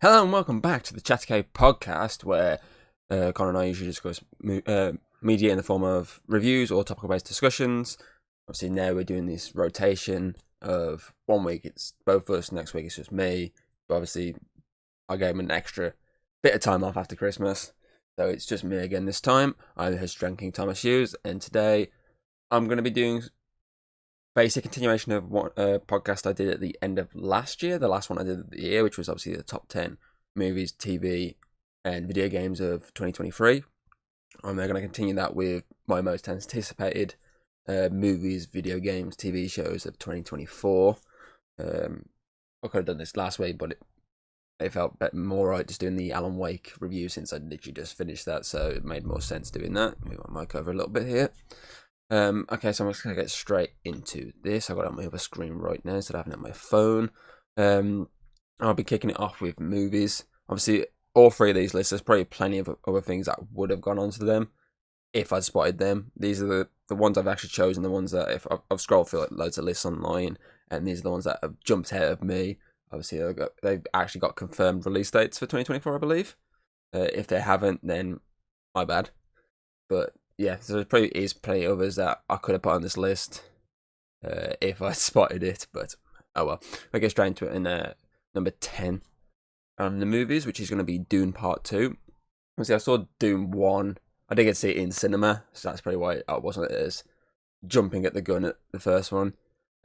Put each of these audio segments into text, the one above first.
Hello and welcome back to the Chattercade podcast, where Connor and I usually discuss media in the form of reviews or topical-based discussions. Obviously, now we're doing this rotation of 1 week it's both of us, next week it's just me. But obviously, I gave him an extra bit of time off after Christmas, so it's just me again this time. I'm the host, Drinking Thomas Hughes, and today I'm going to be doing basic continuation of what podcast I did at the end of last year, the last one I did of the year, which was obviously the top 10 movies, TV, and video games of 2023. I'm going to continue that with my most anticipated movies, video games, TV shows of 2024. I could have done this last week, but it felt more right just doing the Alan Wake review since I literally just finished that, so it made more sense doing that. Move my mic over a little bit here. Okay, so I'm just going to get straight into this. I've got it on my other screen right now instead of having it on my phone. I'll be kicking it off with movies. Obviously, all three of these lists, there's probably plenty of other things that would have gone onto them if I'd spotted them. These are the ones I've actually chosen, the ones that if I've scrolled through loads of lists online, and these are the ones that have jumped out of me. Obviously, they've actually got confirmed release dates for 2024, I believe. If they haven't, then my bad. But yeah, so there probably is plenty of others that I could have put on this list if I spotted it, but oh well. I get straight into it in number 10 on the movies, which is going to be Dune Part 2. Obviously, I saw Dune 1. I did get to see it in cinema, so that's probably why I wasn't as jumping at the gun at the first one.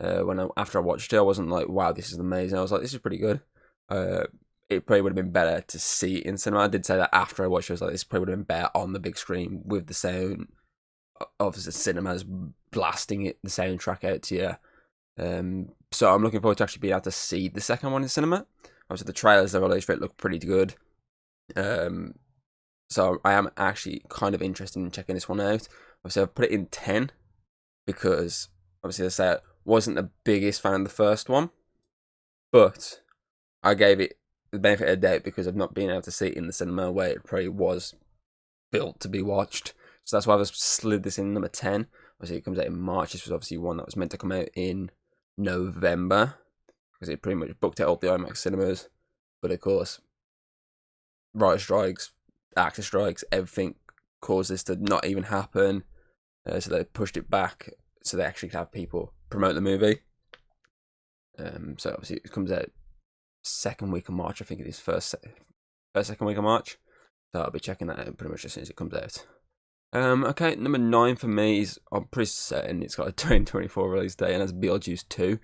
After I watched it, I wasn't like, wow, this is amazing. I was like, this is pretty good. It probably would have been better to see it in cinema. I did say that after I watched it, I was like, this probably would have been better on the big screen with the sound of the cinemas blasting the soundtrack out to you. So I'm looking forward to actually being able to see the second one in cinema. Obviously, the trailers they released for it look pretty good. So I am actually kind of interested in checking this one out. Obviously, I've put it in 10 because, obviously, I say I wasn't the biggest fan of the first one, but I gave it the benefit of the doubt because of not being able to see it in the cinema where it probably was built to be watched. So that's why I've slid this in number 10. Obviously, it comes out in March. This was obviously one that was meant to come out in November because it pretty much booked out all the IMAX cinemas. But of course, writer strikes, actor strikes, everything caused this to not even happen. So they pushed it back so they actually could have people promote the movie. So obviously, it comes out second week of March. I think it is second week of March. So I'll be checking that out pretty much as soon as it comes out. Okay, number 9 for me is, I'm pretty certain it's got a 2024 release date, and that's Beetlejuice 2,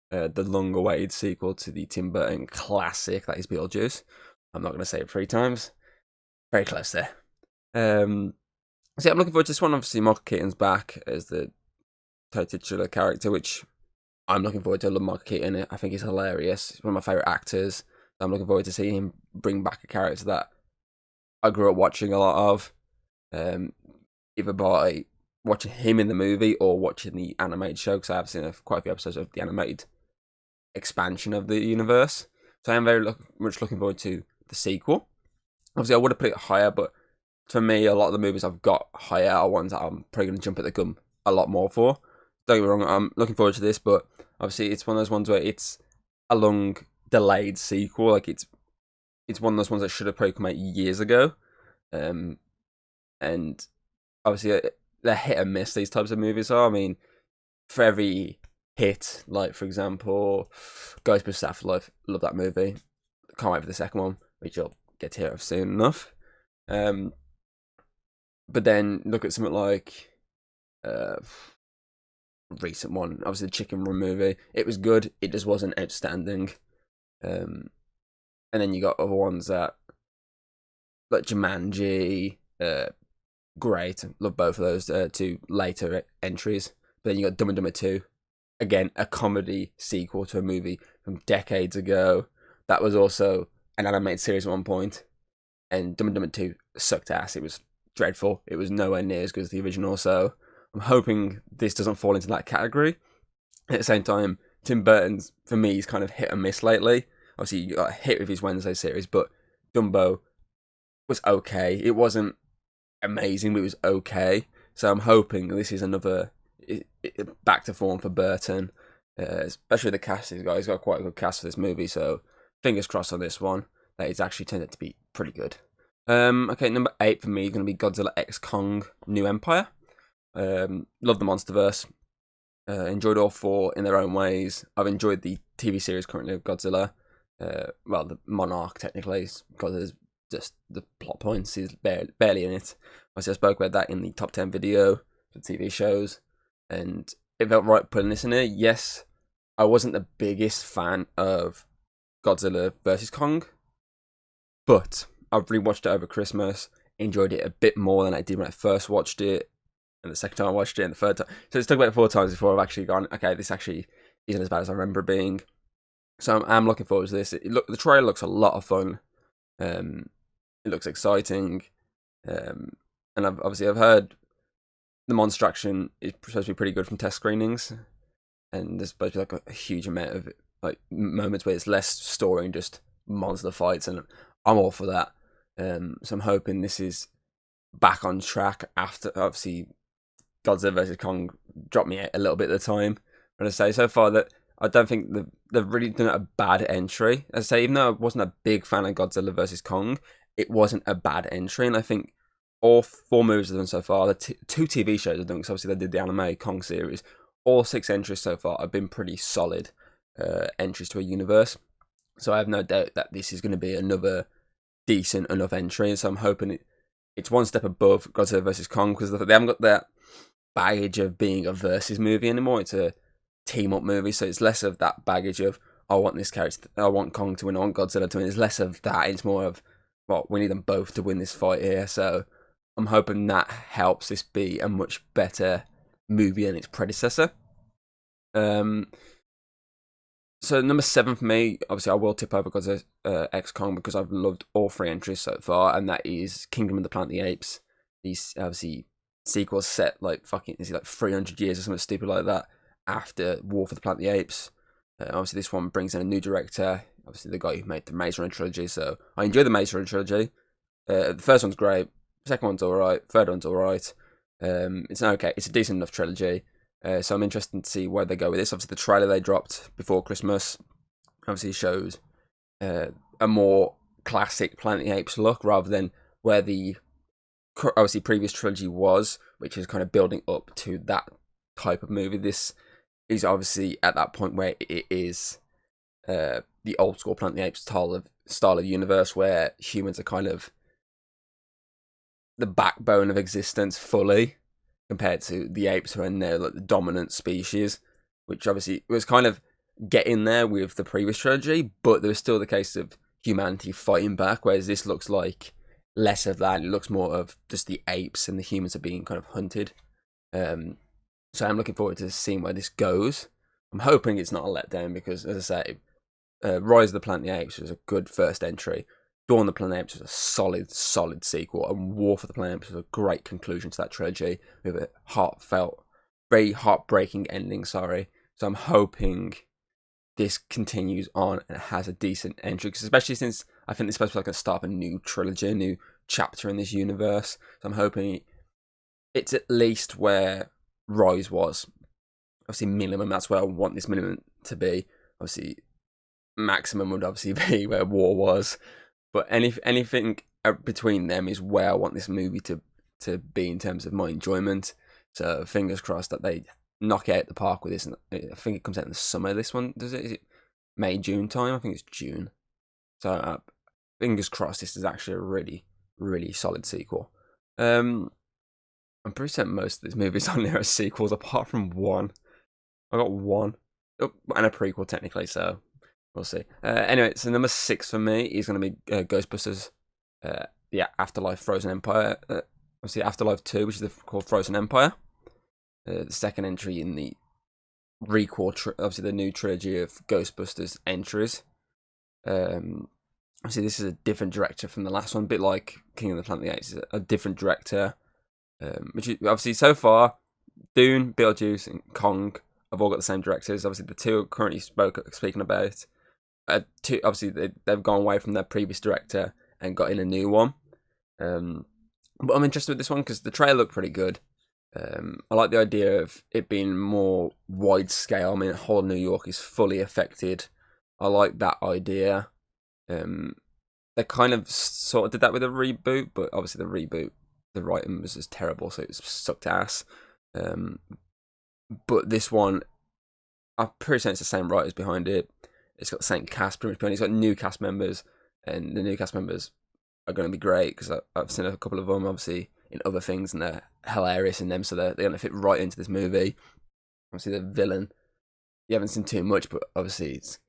the long-awaited sequel to the Tim Burton classic that is Beetlejuice. I'm not going to say it 3 times. Very close there. So yeah, I'm looking forward to this one. Obviously, Michael Keaton's back as the titular character, which I'm looking forward to. I love Michael Keaton. I think he's hilarious. He's one of my favourite actors. I'm looking forward to seeing him bring back a character that I grew up watching a lot of. Either by watching him in the movie or watching the animated show, because I have seen quite a few episodes of the animated expansion of the universe. So I am very much looking forward to the sequel. Obviously, I would have put it higher, but for me, a lot of the movies I've got higher are ones that I'm probably going to jump at the gun a lot more for. Don't get me wrong, I'm looking forward to this, but obviously it's one of those ones where it's a long delayed sequel. Like it's one of those ones that should have probably come out years ago. And obviously they're hit and miss, these types of movies are. I mean, for every hit, like for example, Ghostbusters Afterlife, love that movie. Can't wait for the second one, which you'll get to hear of soon enough. But then look at something like recent one, obviously the Chicken Run movie. It was good, it just wasn't outstanding. And then you got other ones that, like Jumanji, great, love both of those 2 later entries. But then you got Dumb and Dumber 2, again, a comedy sequel to a movie from decades ago. That was also an animated series at one point. And Dumb and Dumber 2 sucked ass. It was dreadful. It was nowhere near as good as the original. So I'm hoping this doesn't fall into that category. At the same time, Tim Burton's, for me, he's kind of hit and miss lately. Obviously, you got hit with his Wednesday series, but Dumbo was okay. It wasn't amazing, but it was okay. So I'm hoping this is another back to form for Burton, especially the cast. He's got quite a good cast for this movie, so fingers crossed on this one. that it's actually turned out to be pretty good. Okay, number 8 for me is going to be Godzilla X Kong New Empire. Love the MonsterVerse. Enjoyed all 4 in their own ways. I've enjoyed the TV series currently of Godzilla. Well, the Monarch technically, because there's just the plot points is barely in it. Obviously, I spoke about that in the top 10 video for TV shows, and it felt right putting this in here. Yes, I wasn't the biggest fan of Godzilla vs. Kong, but I've rewatched it over Christmas, enjoyed it a bit more than I did when I first watched it, and the second time I watched it, and the third time. So it's took about 4 times before I've actually gone, okay, this actually isn't as bad as I remember it being. So I'm looking forward to this. The trailer looks a lot of fun. It looks exciting. And I've heard the monster action is supposed to be pretty good from test screenings. And there's supposed to be like a huge amount of like moments where it's less story and just monster fights, and I'm all for that. So I'm hoping this is back on track after obviously Godzilla vs. Kong dropped me out a little bit at the time. But I say so far that I don't think they've really done a bad entry. As I say, even though I wasn't a big fan of Godzilla vs. Kong, it wasn't a bad entry, and I think all 4 movies they've done so far, the 2 TV shows they've done, because obviously they did the anime Kong series, all 6 entries so far have been pretty solid entries to a universe. So I have no doubt that this is going to be another decent enough entry, and so I'm hoping it's one step above Godzilla vs. Kong, because they haven't got that baggage of being a versus movie anymore. It's a team up movie, so it's less of that baggage of I want this character, I want Kong to win, I want Godzilla to win. It's less of that. It's more of, well, we need them both to win this fight here. So I'm hoping that helps this be a much better movie than its predecessor. So number 7 for me, obviously I will tip over Godzilla X Kong because I've loved all 3 entries so far, and that is Kingdom of the Planet of the Apes. These obviously sequels set like fucking, is it like 300 years or something stupid like that after War for the Planet of the Apes. Obviously this one brings in a new director, obviously the guy who made the Maze Runner trilogy, so I enjoy the Maze Runner trilogy. The first one's great, second one's alright, third one's alright. It's okay, it's a decent enough trilogy. So I'm interested to see where they go with this. Obviously the trailer they dropped before Christmas obviously shows a more classic Planet of the Apes look, rather than where the obviously previous trilogy was, which is kind of building up to that type of movie. This is obviously at that point where it is the old school Planet of the Apes style of universe, where humans are kind of the backbone of existence fully, compared to the apes who are now like the dominant species, which obviously was kind of getting there with the previous trilogy, but there was still the case of humanity fighting back, whereas this looks like less of that. It looks more of just the apes and the humans are being kind of hunted. So I'm looking forward to seeing where this goes. I'm hoping it's not a letdown, because, as I say, Rise of the Planet of the Apes was a good first entry. Dawn of the Planet of the Apes was a solid sequel, and War for the Planet of the Apes was a great conclusion to that trilogy with a heartfelt, very heartbreaking ending. So I'm hoping this continues on and has a decent entry, especially since I think it's supposed to be like a start of a new trilogy, a new chapter in this universe. So I'm hoping it's at least where Rise was. Obviously minimum, that's where I want this minimum to be. Obviously maximum would obviously be where War was, but anything between them is where I want this movie to be in terms of my enjoyment. So fingers crossed that they knock it out the park with this. And I think it comes out in the summer, this one, does it? Is it May, June time? I think it's June. So fingers crossed this is actually a really, really solid sequel. I'm pretty certain most of these movies on there are sequels, apart from one. I got one. Oh, and a prequel, technically, so we'll see. Anyway, so number 6 for me is going to be Ghostbusters, Afterlife Frozen Empire. Obviously, Afterlife 2, which is called Frozen Empire. The second entry in the obviously the new trilogy of Ghostbusters entries. Obviously, this is a different director from the last one, a bit like King of the Planet of the Apes. A different director, which is, obviously so far, Dune, Beetlejuice, and Kong have all got the same directors. Obviously, the 2 currently speaking about. Obviously, they've gone away from their previous director and got in a new one. But I'm interested with this one because the trailer looked pretty good. I like the idea of it being more wide scale. I mean, whole New York is fully affected. I like that idea. they kind of sort of did that with a reboot, but obviously the reboot, the writing was just terrible, so it was sucked ass. But this one, I'm pretty certain it's the same writers behind it. It's got the same cast pretty much behind it. It's got new cast members, and the new cast members are going to be great because I've seen a couple of them, obviously, in other things, and they're hilarious in them, so they're going to fit right into this movie. Obviously, the villain, you haven't seen too much, but obviously, it's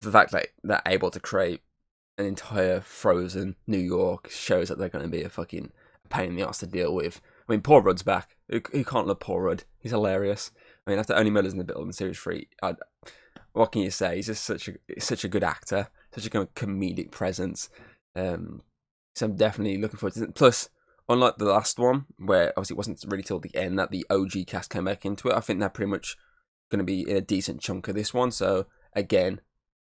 the fact that they're able to create an entire frozen New York shows that they're going to be a fucking pain in the ass to deal with. I mean, Paul Rudd's back. Who can't love Paul Rudd? He's hilarious. I mean, after Only Murders in the Building Series 3, what can you say? He's just such a good actor, such a kind of comedic presence. So I'm definitely looking forward to it. Plus, unlike the last one, where obviously it wasn't really till the end that the OG cast came back into it, I think they're pretty much going to be in a decent chunk of this one. So again,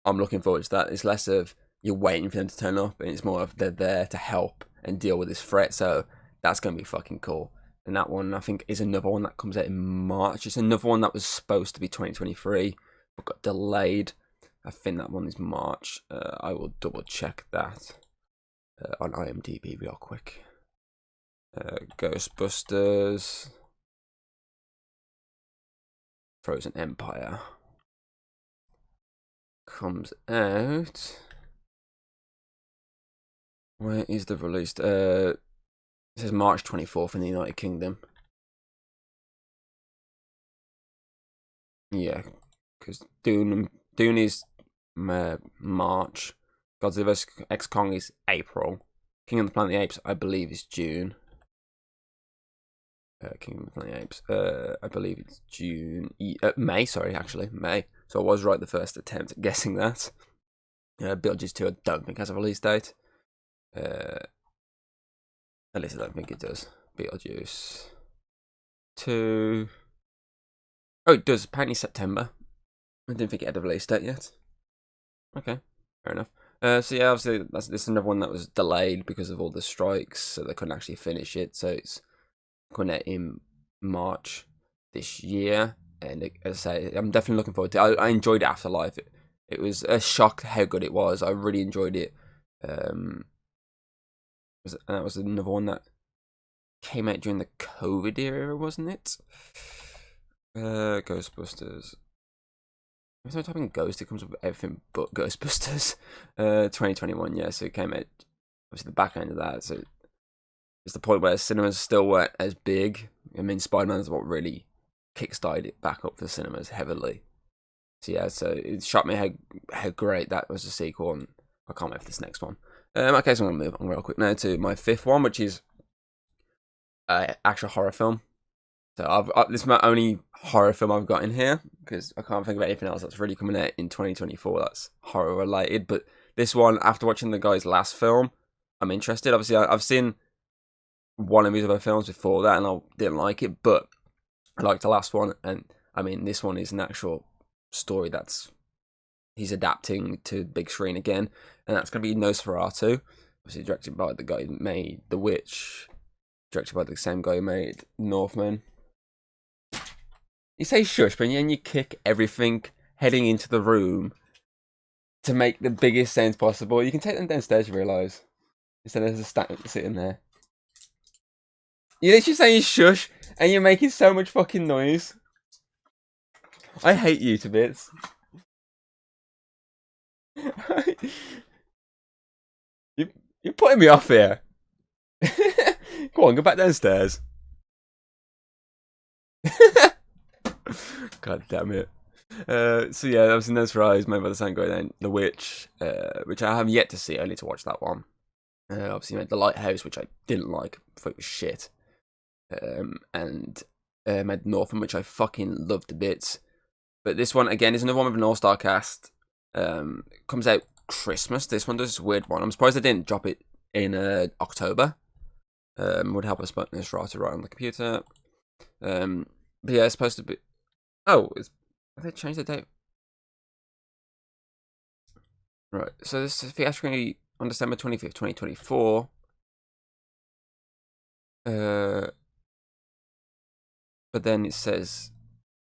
I'm looking forward to that. It's less of you're waiting for them to turn up, and it's more of they're there to help and deal with this threat. So that's going to be fucking cool. And that one, I think, is another one that comes out in March. It's another one that was supposed to be 2023, but got delayed. I think that one is March. I will double check that on IMDb real quick. Ghostbusters, Frozen Empire comes out. Where is the release? It says March 24th in the United Kingdom. Yeah, because Dune is March. Godzilla vs. X Kong is April. King of the Planet of the Apes, I believe, is June. King of the Planet of the Apes, I believe it's June. May, sorry, actually, May. So I was right the first attempt at guessing that. Beetlejuice 2, I don't think has a release date. At least I don't think it does. Beetlejuice 2. Oh, it does. Apparently September. I didn't think it had a release date yet. Okay, fair enough. So yeah, obviously this is another one that was delayed because of all the strikes, so they couldn't actually finish it. So it's coming out in March this year, and as I say, I'm definitely looking forward to it. I enjoyed Afterlife. It was a shock how good it was. I really enjoyed it. And that was another one that came out during the COVID era, wasn't it? Ghostbusters. If I type in Ghost, it comes up with everything but Ghostbusters. 2021, yeah, so it came out obviously the back end of that. So it's the point where cinemas still weren't as big. I mean, Spider-Man is what really kickstarted it back up for cinemas heavily. So yeah, so it shocked me how great that was a sequel, and I can't wait for this next one. Okay, so I'm going to move on real quick now to my fifth one, which is an actual horror film. So this is my only horror film I've got in here, because I can't think of anything else that's really coming out in 2024 that's horror related. But this one, after watching the guy's last film, I'm interested. Obviously, I've seen one of his other films before that, and I didn't like it, but I liked the last one. And I mean, this one is an actual story that's he's adapting to big screen again, and that's going to be Nosferatu. Obviously, directed by the guy who made The Witch, directed by the same guy who made Northman. You say shush, but then you kick everything heading into the room to make the biggest sounds possible. You can take them downstairs, you realise, instead of just sitting there. You're literally saying shush, and you're making so much fucking noise. I hate you to bits. You're putting me off here. Go on, go back downstairs. God damn it. So yeah, that was Nosferatu, made by the same guy then, The Witch, which I have yet to see. I need to watch that one. Obviously made The Lighthouse, which I didn't like. I thought it was shit. And made Northman, which I fucking loved to bits. But this one again is another one with an all-star cast. Comes out Christmas. This one does this weird one. I'm surprised they didn't drop it in October. Would help us put Nosferatu right on the computer. But yeah, it's supposed to be. Oh, have they changed the date? Right. So this is theatrically on December 25th, 2024. But then it says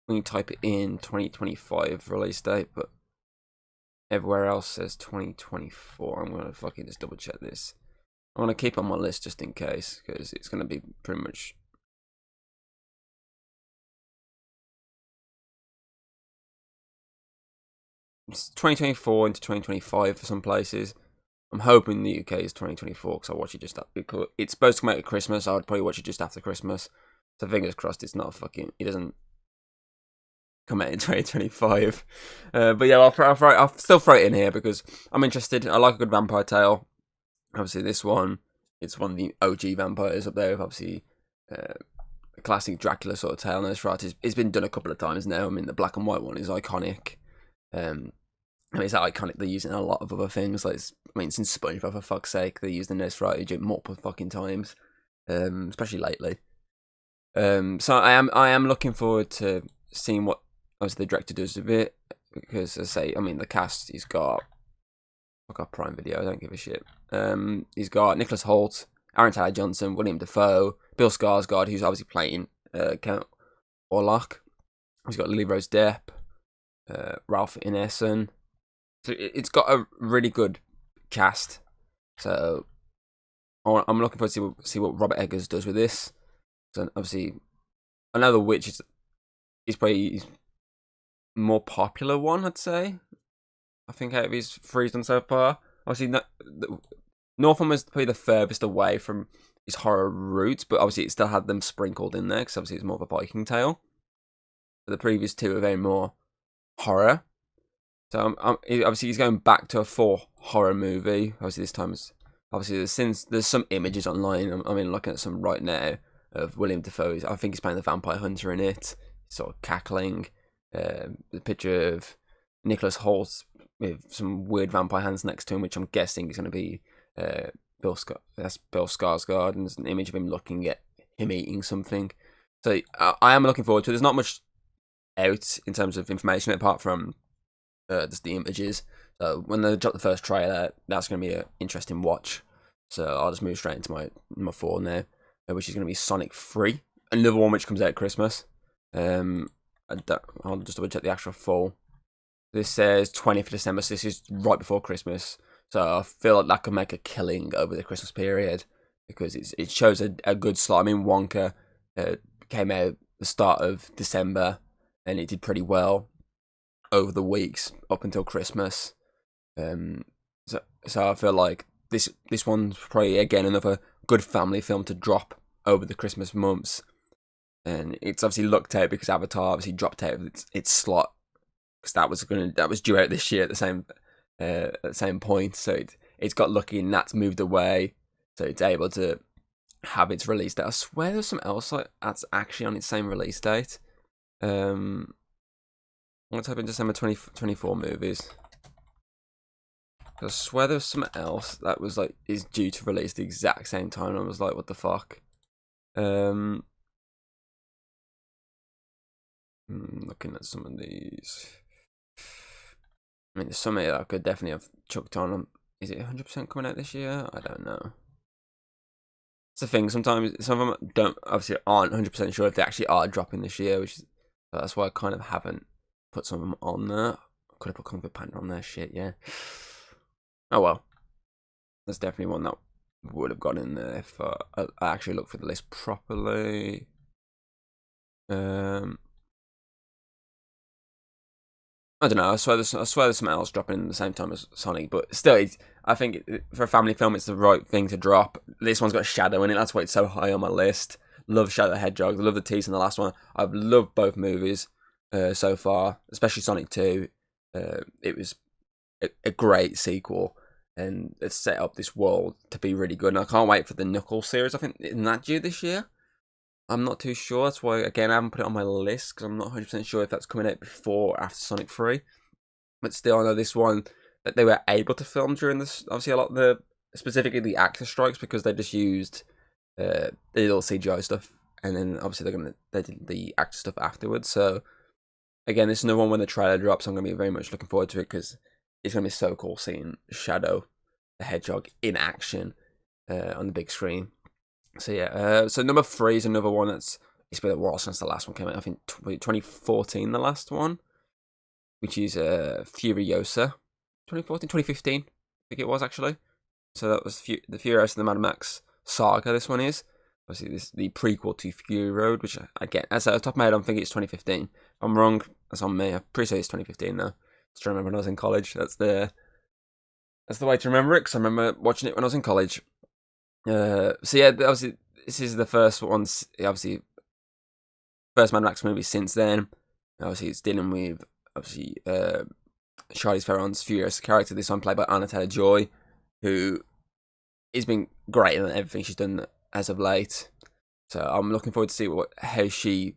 when you type it in 2025 release date, but everywhere else says 2024. I'm gonna fucking just double check this. I want to keep on my list just in case, because it's gonna be pretty much. It's 2024 into 2025 for some places. I'm hoping the UK is 2024 because I watch it just after. It's supposed to come out at Christmas. I would probably watch it just after Christmas. So fingers crossed it's not fucking. It doesn't come out in 2025. But yeah, I'll still throw it in here because I'm interested. I like a good vampire tale. Obviously, this one, it's one of the OG vampires up there. Obviously, a classic Dracula sort of tale. Nosferatu, it's been done a couple of times now. I mean, the black and white one is iconic. I mean, it's that iconic. They're using a lot of other things. Like, since SpongeBob, for fuck's sake, they used the Nosferatu multiple fucking times, especially lately. So I am looking forward to seeing what obviously the director does with it, because as I say, I mean, the cast, he's got Prime Video. I don't give a shit. He's got Nicholas Hoult, Aaron Taylor Johnson, William Dafoe, Bill Skarsgård, who's obviously playing Count Orlok. He's got Lily Rose Depp, Ralph Ineson. So it's got a really good cast. So I'm looking forward to see what Robert Eggers does with this. So obviously, I know The Witch is probably more popular one, I'd say. I think out of his three he's done so far. Obviously, Northam was probably the furthest away from his horror roots, but obviously it still had them sprinkled in there because obviously it's more of a Viking tale. But the previous two are very more horror. So obviously he's going back to a full horror movie. Obviously this time, there's some images online. I mean, looking at some right now of William Dafoe. I think he's playing the vampire hunter in it, sort of cackling. The picture of Nicholas Hoult with some weird vampire hands next to him, which I'm guessing is going to be Bill Skarsgård, and there's an image of him looking at him eating something. So I am looking forward to it. There's not much out in terms of information apart from just the images. So when they drop the first trailer, that's going to be an interesting watch. So I'll just move straight into my number 4 now, which is going to be Sonic 3, another one which comes out at Christmas. I'll just double check the actual fall. This says 20th of December, so this is right before Christmas. So I feel like that could make a killing over the Christmas period because it shows a good slot. I mean, Wonka came out the start of December and it did pretty well over the weeks up until Christmas. So I feel like this one's probably again another good family film to drop over the Christmas months. And it's obviously looked out because Avatar obviously dropped out of its slot because that was due out this year at the same point. So it's got lucky and that's moved away, so it's able to have its release date. I swear there's something else like that's actually on its same release date. Let's type in December 2024 movies. I swear there's something else that was like is due to release the exact same time. And I was like, what the fuck? Looking at some of these. I mean, there's some that I could definitely have chucked on. Is it 100% coming out this year? I don't know. It's the thing. Sometimes some of them aren't 100% sure if they actually are dropping this year, that's why I kind of haven't put some of them on there. I could have put Kung Fu Panda on there. Shit, yeah. Oh well. There's definitely one that would have gone in there if I actually looked for the list properly. I don't know. I swear there's something else dropping at the same time as Sonic, but still, I think for a family film, it's the right thing to drop. This one's got Shadow in it. That's why it's so high on my list. Love Shadow the Hedgehog. I love the tease in the last one. I've loved both movies so far, especially Sonic 2. It was a great sequel, and it's set up this world to be really good. And I can't wait for the Knuckles series. I think isn't that due this year? I'm not too sure. That's why, again, I haven't put it on my list because I'm not 100% sure if that's coming out before or after Sonic 3. But still, I know this one that they were able to film during this. Obviously, a lot of specifically the actor strikes because they just used the little CGI stuff, and then obviously they did the actor stuff afterwards. So again, this is another one when the trailer drops. I'm gonna be very much looking forward to it because it's gonna be so cool seeing Shadow the Hedgehog in action on the big screen. So yeah, so number 3 is another one it's been a while since the last one came out. I think 2014, the last one, which is Furiosa. 2014, 2015, I think it was actually. So that was the Furious and the Mad Max saga. This one is obviously this the prequel to Fury Road, which I get. As at the top of my head, I'm thinking it's 2015. If I'm wrong, that's on me. I'm pretty sure it's 2015 now. Just trying to remember when I was in college. That's the way to remember it, because I remember watching it when I was in college. So yeah, obviously this is the first one. Obviously, first Mad Max movie since then. Obviously, it's dealing with obviously Charlize Theron's Furious character. This one played by Anna Taylor-Joy, who has been great in everything she's done as of late. So I'm looking forward to see how she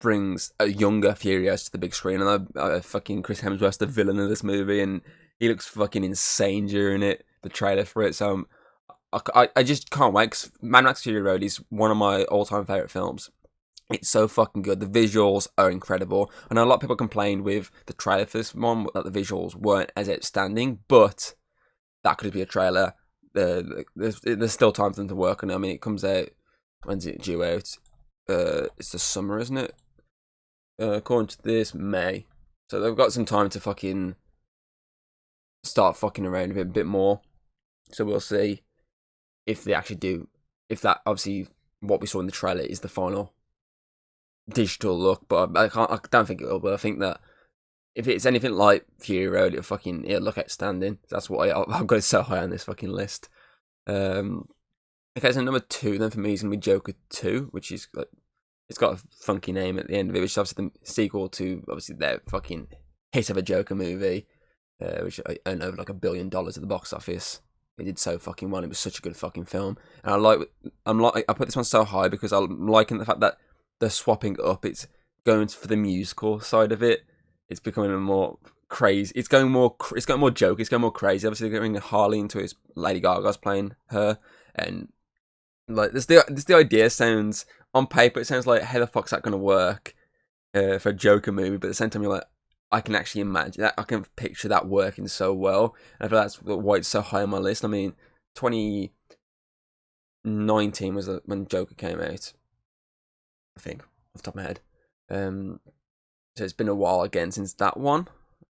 brings a younger Furious to the big screen. And fucking Chris Hemsworth's the villain of this movie, and he looks fucking insane during it. The trailer for it, so I just can't wait. Cause Mad Max Fury Road is one of my all-time favorite films. It's so fucking good. The visuals are incredible. I know a lot of people complained with the trailer for this one that the visuals weren't as outstanding, but that could be a trailer. There's still time for them to work on it. I mean, it comes out, when's it due out? It's the summer, isn't it? According to this, May. So they've got some time to fucking start fucking around with it a bit more. So we'll see if they actually do. If that, obviously, what we saw in the trailer is the final digital look, but I don't think it will. But I think that if it's anything like Fury Road, it'll look outstanding. That's why I've got it so high on this fucking list. Okay, so number 2 then for me is gonna be Joker 2, which is like, it's got a funky name at the end of it, which is obviously the sequel to obviously their fucking hit of a Joker movie, which earned over like $1 billion at the box office. It did so fucking well. It was such a good fucking film, and I put this one so high because I'm liking the fact that they're swapping up. It's going for the musical side of it. It's becoming a more crazy. It's going more joke. It's going more crazy. Obviously, they're getting Harley into it. Lady Gaga's playing her, and like this the idea sounds on paper. It sounds like how the fuck's that going to work for a Joker movie? But at the same time, you're like, I can actually imagine that. I can picture that working so well. And I feel that's why it's so high on my list. I mean, 2019 was when Joker came out, I think, off the top of my head. So it's been a while again since that one. I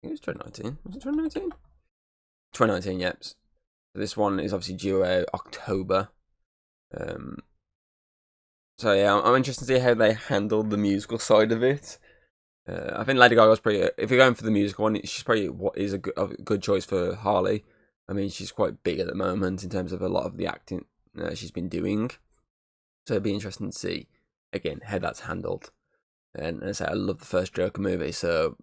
think it was 2019. Was it 2019? 2019, yep. So this one is obviously due out October. So yeah, I'm interested to see how they handle the musical side of it. I think Lady Gaga's pretty. If you're going for the musical one, she's probably what is a good choice for Harley. I mean, she's quite big at the moment in terms of a lot of the acting she's been doing. So it'd be interesting to see again how that's handled. And as I say, I love the first Joker movie, so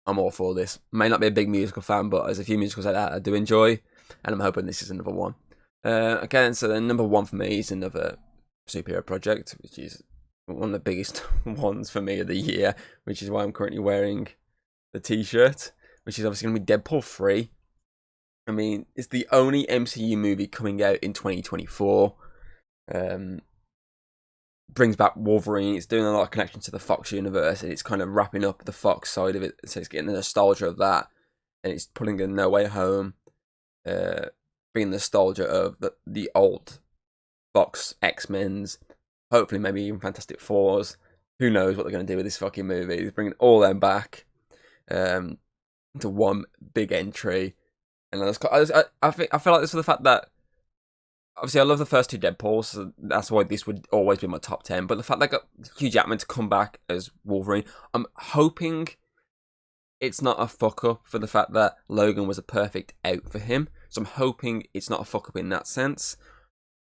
I'm all for this. May not be a big musical fan, but there's a few musicals like that I do enjoy, and I'm hoping this is another one. Okay, so then number 1 for me is another superhero project, which is one of the biggest ones for me of the year, which is why I'm currently wearing the t-shirt, which is obviously going to be Deadpool 3. I mean, it's the only MCU movie coming out in 2024. Brings back Wolverine. It's doing a lot of connection to the Fox universe, and it's kind of wrapping up the Fox side of it. So it's getting the nostalgia of that, and it's pulling in No Way Home, bringing the nostalgia of the old Fox X-Men's, hopefully maybe even Fantastic Fours. Who knows what they're going to do with this fucking movie? It's bringing all them back into one big entry, and I feel like this is the fact that obviously I love the first 2 Deadpools, so that's why this would always be my top 10. But the fact they got Hugh Jackman to come back as Wolverine, I'm hoping it's not a fuck up for the fact that Logan was a perfect out for him. So I'm hoping it's not a fuck up in that sense.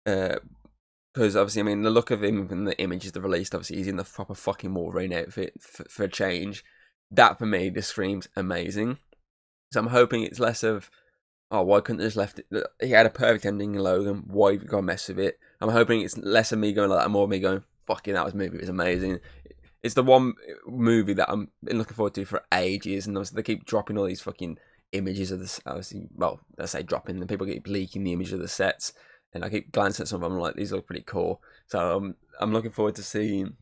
Because obviously, I mean, the look of him and the images they released, obviously, he's in the proper fucking Wolverine outfit for a change. That, for me, just screams amazing. So I'm hoping it's less of, oh, why couldn't they just left it? He had a perfect ending in Logan. Why you got to mess with it? I'm hoping it's less of me going like that, more of me going, fucking, that movie was amazing. It's the one movie that I'm been looking forward to for ages, and obviously they keep dropping all these fucking images of this. Obviously, well, I say dropping, and people keep leaking the image of the sets. And I keep glancing at some of them, like, these look pretty cool. So I'm looking forward to seeing,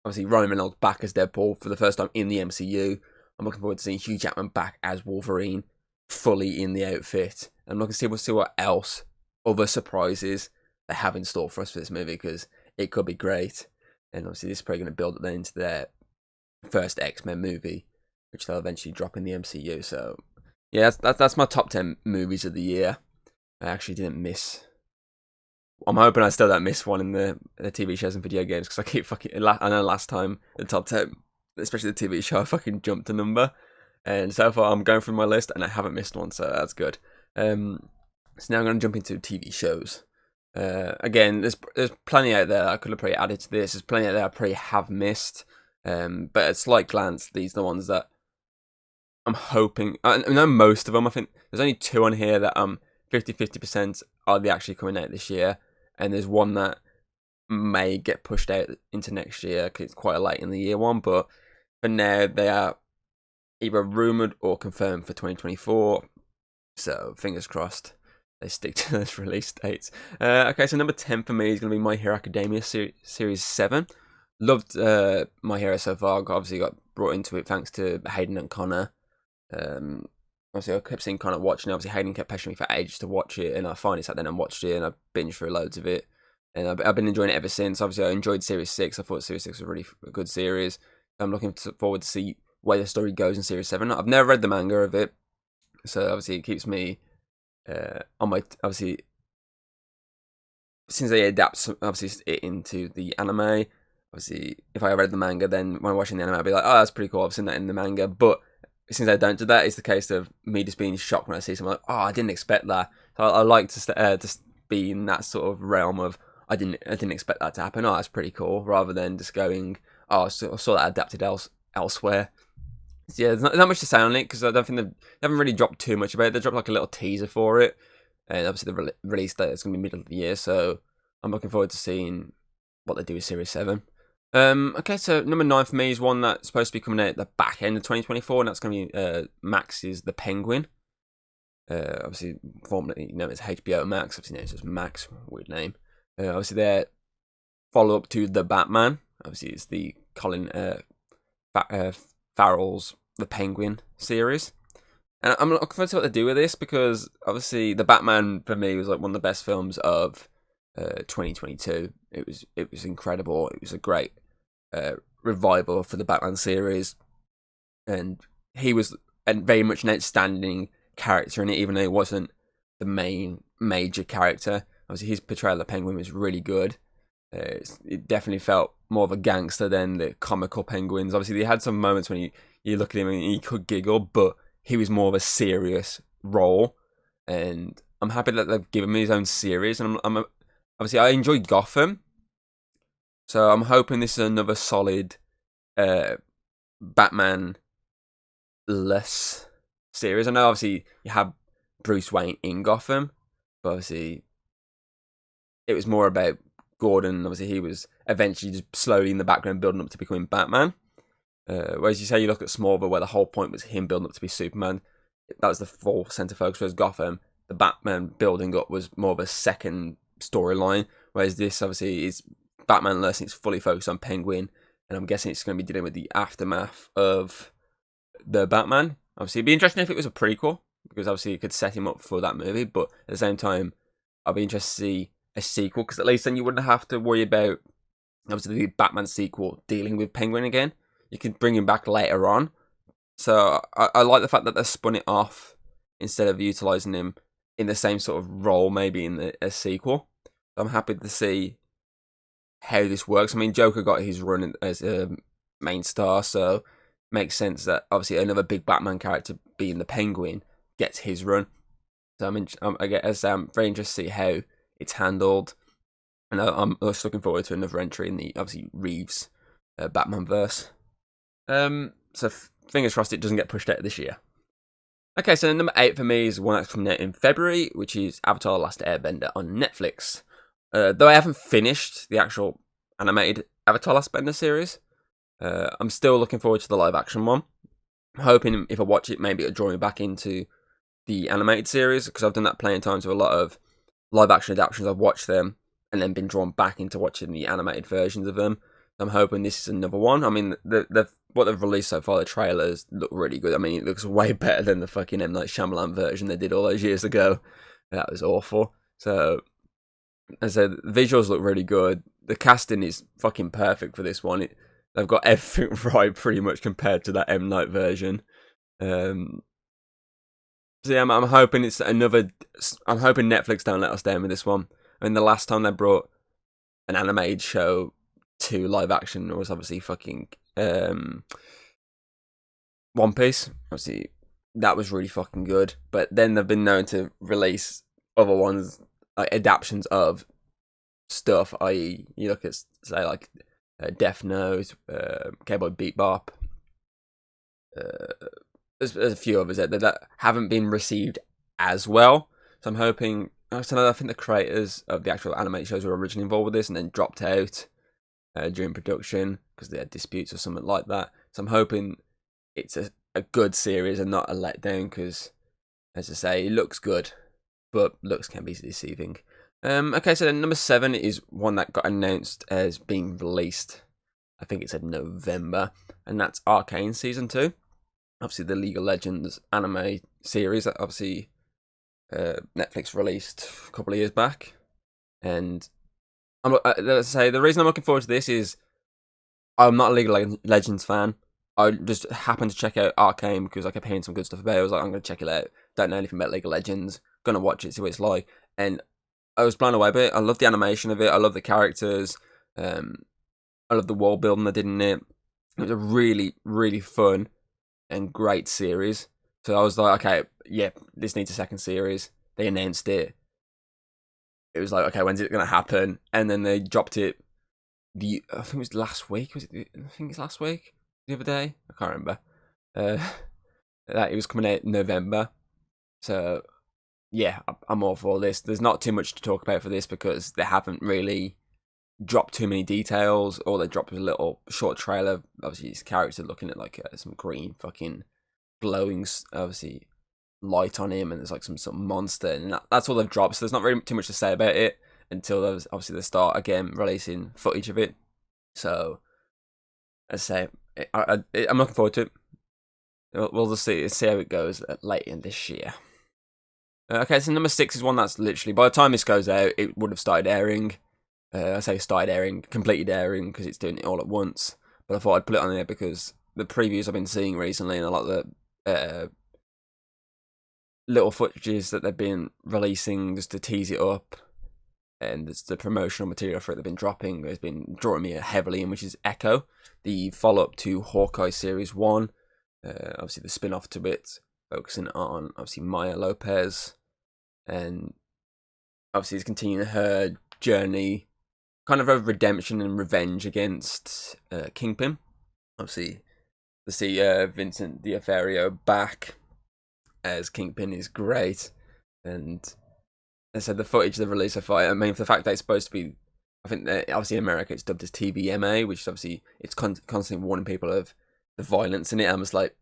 obviously, Ryan Reynolds back as Deadpool for the first time in the MCU. I'm looking forward to seeing Hugh Jackman back as Wolverine, fully in the outfit. I'm looking to see what else, other surprises they have in store for us for this movie, because it could be great. And obviously, this is probably going to build up then into their first X-Men movie, which they'll eventually drop in the MCU. So Yeah, that's my top 10 movies of the year. I actually didn't miss. I'm hoping I still don't miss one in the TV shows and video games, because I keep fucking. I know last time the top 10, especially the TV show, I fucking jumped a number, and so far I'm going through my list and I haven't missed one, so that's good. So now I'm going to jump into TV shows. Again, there's plenty out there I could have probably added to this. There's plenty out there I probably have missed, but at slight glance, these are the ones that I'm hoping. I know most of them. I think there's only two on here that 50% are they actually coming out this year, and there's one that may get pushed out into next year because it's quite a late in the year one. But for now, they are either rumored or confirmed for 2024. So fingers crossed they stick to those release dates. Okay, so number 10 for me is going to be My Hero Academia Series 7. Loved My Hero so far. Obviously got brought into it thanks to Hayden and Connor. Obviously I kept seeing Connor watching. Obviously Hayden kept pushing me for ages to watch it, and I finally sat down and watched it, and I binged through loads of it. And I've been enjoying it ever since. Obviously I enjoyed Series 6. I thought Series 6 was a really good series. I'm looking forward to see where the story goes in Series 7. I've never read the manga of it, so obviously it keeps me on my, obviously, since they adapt obviously it into the anime, obviously if I read the manga, then when I'm watching the anime I'll be like, oh, that's pretty cool, I've seen that in the manga. But since I don't do that, it's the case of me just being shocked when I see something like, oh, I didn't expect that. So I like to be in that sort of realm of I didn't expect that to happen. Oh, that's pretty cool, rather than just going, oh, I saw that adapted elsewhere. So yeah, there's not much to say on it, because I don't think they haven't really dropped too much about it. They dropped like a little teaser for it, and obviously the release date is going to be middle of the year, so I'm looking forward to seeing what they do with Series 7. Okay, so number 9 for me is one that's supposed to be coming out at the back end of 2024, and that's going to be Max's The Penguin. Obviously, formerly known as HBO Max, obviously known as Max, weird name. Obviously, their follow-up to The Batman. Obviously, it's the Colin Farrell's The Penguin series. And I'm looking forward to what they do with this, because obviously The Batman for me was like one of the best films of 2022. It was incredible. It was a great revival for the Batman series, and he was very much an outstanding character in it, even though he wasn't the main major character. Obviously his portrayal of the Penguin was really good. It definitely felt more of a gangster than the comical Penguins. Obviously they had some moments when you look at him and he could giggle, but he was more of a serious role, and I'm happy that they've given me his own series. And I'm obviously I enjoy Gotham, so I'm hoping this is another solid Batman-less series. I know obviously you have Bruce Wayne in Gotham, but obviously it was more about Gordon. Obviously he was eventually just slowly in the background building up to becoming Batman. Whereas you look at Smallville, where the whole point was him building up to be Superman. That was the full centre focus. Whereas Gotham, the Batman building up was more of a second storyline. Whereas this obviously is Batman-less, and it's fully focused on Penguin. And I'm guessing it's going to be dealing with the aftermath of the Batman. Obviously it'd be interesting if it was a prequel, because obviously it could set him up for that movie. But at the same time, I'll be interested to see a sequel, because at least then you wouldn't have to worry about obviously the Batman sequel dealing with Penguin again. You could bring him back later on. So I like the fact that they spun it off instead of utilising him in the same sort of role, maybe in a sequel. I'm happy to see how this works. I mean, Joker got his run as a main star, so it makes sense that obviously another big Batman character being the Penguin gets his run. So I'm very interested to see how it's handled, and I'm just looking forward to another entry in the obviously Reeves Batman verse. So fingers crossed it doesn't get pushed out this year. Okay, so number 8 for me is one that's coming out in February, which is Avatar: The Last Airbender on Netflix. Though I haven't finished the actual animated Avatar: Last Airbender series, I'm still looking forward to the live action one. I'm hoping if I watch it, maybe it'll draw me back into the animated series, because I've done that plenty of times with a lot of live action adaptations. I've watched them and then been drawn back into watching the animated versions of them. I'm hoping this is another one. I mean, what they've released so far, the trailers look really good. I mean, it looks way better than the fucking M. Night Shyamalan version they did all those years ago. That was awful. So, as I said, the visuals look really good. The casting is fucking perfect for this one. They've got everything right pretty much compared to that M. Night version. So yeah, I'm hoping it's another. I'm hoping Netflix don't let us down with this one. I mean, the last time they brought an animated show to live action was obviously fucking One Piece. Obviously, that was really fucking good. But then they've been known to release other ones, like adaptations of stuff. I.e., you look at say like Death Note, Cowboy Bebop. There's a few others that haven't been received as well. So I'm hoping. I think the creators of the actual animated shows were originally involved with this and then dropped out during production because they had disputes or something like that. So I'm hoping it's a good series and not a letdown because, as I say, it looks good, but looks can be deceiving. Okay, so then number 7 is one that got announced as being released. I think it said November, and that's Arcane Season 2. Obviously, the League of Legends anime series that obviously Netflix released a couple of years back. And let's say the reason I'm looking forward to this is I'm not a League of Legends fan. I just happened to check out Arcane because I kept hearing some good stuff about it. I was like, I'm going to check it out. Don't know anything about League of Legends. Going to watch it, see what it's like. And I was blown away by it. I love the animation of it. I love the characters. I love the world building they did in it. It was a really, really fun and great series. So I was like, okay, yeah, this needs a second series. They announced it. It was like, okay, when's it going to happen? And then they dropped it. I think it was last week. I think it's last week. The other day, I can't remember. That it was coming out in November. So yeah, I'm all for this. There's not too much to talk about for this because they haven't really dropped too many details. All they dropped was a little short trailer. Obviously, his character looking at like some green fucking glowing, obviously light on him, and there's like some sort of monster, and that's all they've dropped. So there's not really too much to say about it until there's obviously they start again releasing footage of it. So as I say, I'm looking forward to it. We'll just see how it goes late in this year. Okay, so number 6 is one that's literally, by the time this goes out, it would have started airing. I say started airing, completed airing, because it's doing it all at once. But I thought I'd put it on there because the previews I've been seeing recently, and a lot of the little footages that they've been releasing just to tease it up, and it's the promotional material for it they've been dropping has been drawing me heavily in, which is Echo, the follow-up to Hawkeye Series 1. Obviously the spin-off to it, focusing on obviously Maya Lopez, and obviously it's continuing her journey, kind of a redemption and revenge against Kingpin. Obviously, to see Vincent D'Onofrio back as Kingpin is great, and as I said, the footage they've released so far, I mean, for the fact that it's supposed to be, I think obviously in America it's dubbed as TVMA, which is obviously, it's constantly warning people of the violence in it. I'm just like,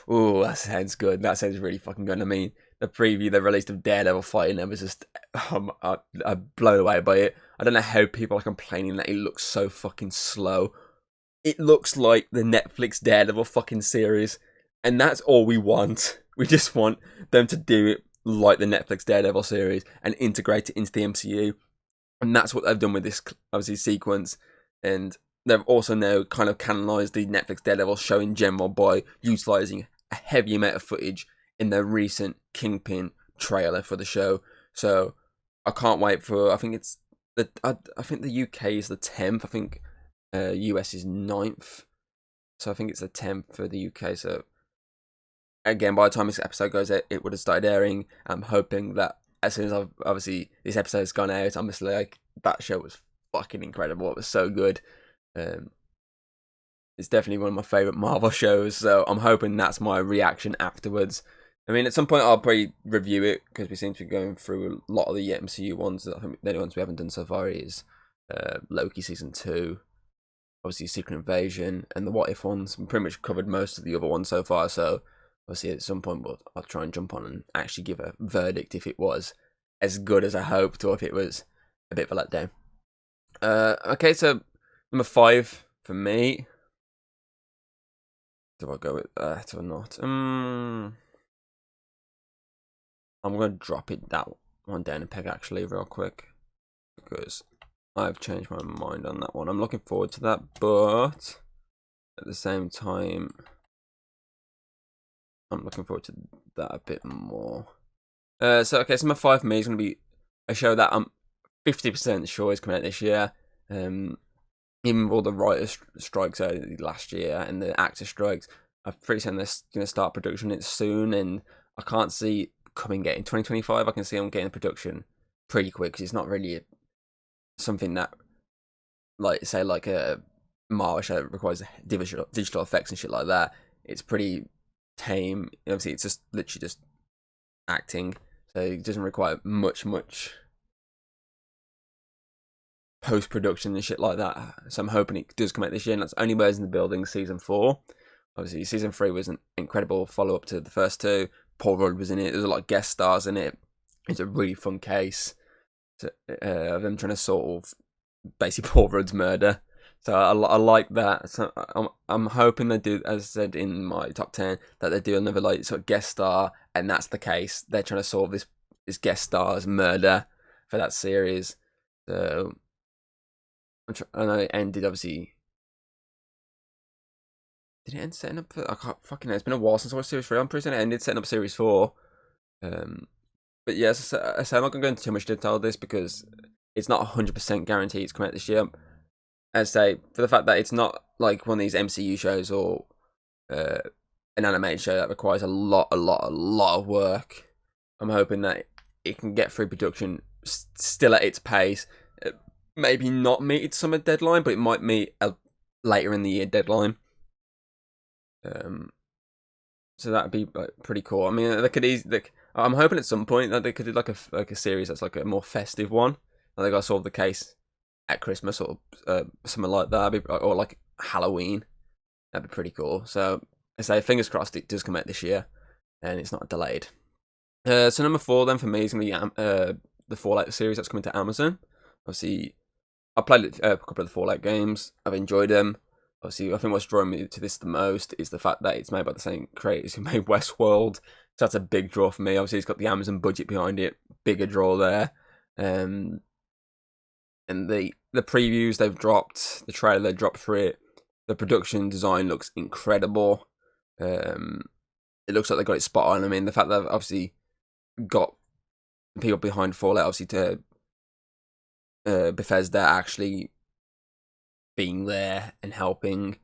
oh, that sounds good. That sounds really fucking good. I mean, the preview they released of Daredevil fighting, it was just, I'm blown away by it. I don't know how people are complaining that it looks so fucking slow. It looks like the Netflix Daredevil fucking series, and that's all we want. We just want them to do it like the Netflix Daredevil series and integrate it into the MCU. And that's what they've done with this, obviously, sequence. And they've also now kind of canonised the Netflix Daredevil show in general by utilising a heavy amount of footage in their recent Kingpin trailer for the show. So I can't wait for, I think it's, I think the UK is the 10th. I think US is 9th. So I think it's the 10th for the UK. So again, by the time this episode goes out, it would have started airing. I'm hoping that as soon as obviously this episode has gone out, I'm just like, that show was fucking incredible. It was so good. It's definitely one of my favourite Marvel shows, so I'm hoping that's my reaction afterwards. I mean, at some point I'll probably review it, because we seem to be going through a lot of the MCU ones. I think the only ones we haven't done so far is Loki Season 2, obviously Secret Invasion, and the What If ones. We've pretty much covered most of the other ones so far, so obviously at some point I'll try and jump on and actually give a verdict if it was as good as I hoped, or if it was a bit of a letdown. Okay, so number 5 for me. Do I go with that or not? I'm going to drop that one down a peg actually real quick, because I've changed my mind on that one. I'm looking forward to that, but at the same time, I'm looking forward to that a bit more. So number 5 for me is going to be a show that I'm 50% sure is coming out this year. Even with all the writers' strikes last year and the actor strikes, I'm pretty certain they're going to start production it soon, and I can't see it coming in 2025. I can see them getting production pretty quick because it's not really something that, like a Marvel show that requires digital effects and shit like that. It's pretty tame. Obviously, it's just literally just acting, so it doesn't require much post-production and shit like that. So I'm hoping it does come out this year, and that's only Birds in the Building season 4. Obviously, season 3 was an incredible follow-up to the first 2. Paul Rudd was in it. There's a lot of guest stars in it. It's a really fun case of them trying to solve basically Paul Rudd's murder. So I like that. So I'm hoping they do, as I said in my top 10, that they do another like sort of guest star, and that's the case. They're trying to solve this guest star's murder for that series. So I know it ended, obviously. Did it end setting up? I can't fucking know. It's been a while since I watched Series 3. I'm pretty certain it ended setting up Series 4. But yes, I'm not going to go into too much detail of this because it's not 100% guaranteed it's coming out this year. As I say, for the fact that it's not like one of these MCU shows or an animated show that requires a lot of work, I'm hoping that it can get through production still at its pace. Maybe not meet its summer deadline, but it might meet a later in the year deadline. So that'd be like pretty cool. I mean, they could easily. I'm hoping at some point that they could do like a series that's like a more festive one. Like they got to solve the case at Christmas or something like that, or like Halloween. That'd be pretty cool. So I say, fingers crossed, it does come out this year, and it's not delayed. So number 4 then for me is gonna be the Fallout series that's coming to Amazon. Obviously, I played a couple of the Fallout games. I've enjoyed them. Obviously, I think what's drawing me to this the most is the fact that it's made by the same creators who made Westworld. So that's a big draw for me. Obviously, it's got the Amazon budget behind it. Bigger draw there. And the previews they've dropped, the trailer they dropped for it, the production design looks incredible. It looks like they got it spot on. I mean, the fact that they've obviously got people behind Fallout, obviously to Bethesda actually being there and helping,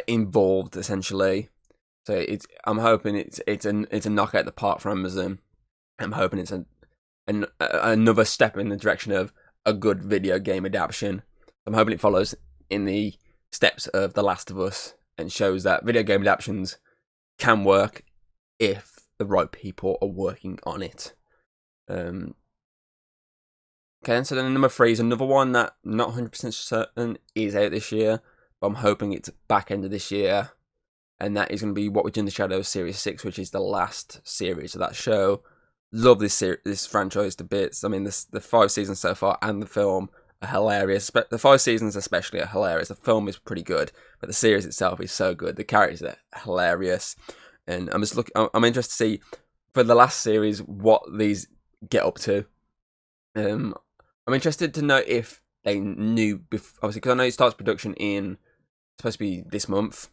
involved essentially. So I'm hoping it's a knockout the park for Amazon. I'm hoping it's another step in the direction of a good video game adaptation. I'm hoping it follows in the steps of The Last of Us and shows that video game adaptations can work if the right people are working on it. Okay, and so then number 3 is another one that I'm not 100% certain is out this year, but I'm hoping it's back end of this year, and that is going to be What We Do in the Shadows Series 6, which is the last series of that show. Love this franchise to bits. I mean, the 5 seasons so far and the film are hilarious. The 5 seasons especially are hilarious. The film is pretty good, but the series itself is so good. The characters are hilarious, and I'm interested to see for the last series what these get up to. I'm interested to know if they knew, obviously, because I know it starts production supposed to be this month.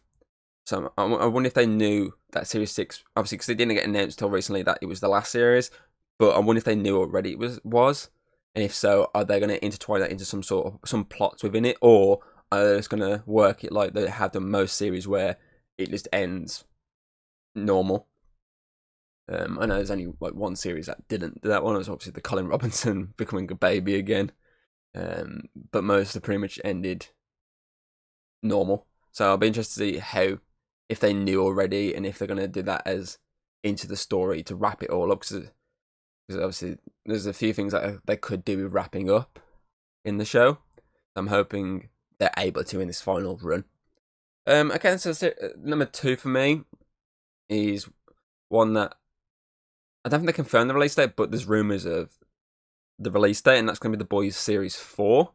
So I wonder if they knew that Series 6, obviously, because they didn't get announced until recently that it was the last series. But I wonder if they knew already it was. And if so, are they going to intertwine that into some plots within it? Or are they just going to work it like they have done most series where it just ends normal? I know there's only like one series that didn't do that. One was obviously the Colin Robinson becoming a baby again. But most have pretty much ended normal. So I'll be interested to see if they knew already and if they're going to do that as into the story to wrap it all up. Because obviously there's a few things that they could do with wrapping up in the show. I'm hoping they're able to in this final run. Okay, so number 2 for me is one that I don't think they confirmed the release date, but there's rumours of the release date, and that's going to be The Boys Series 4.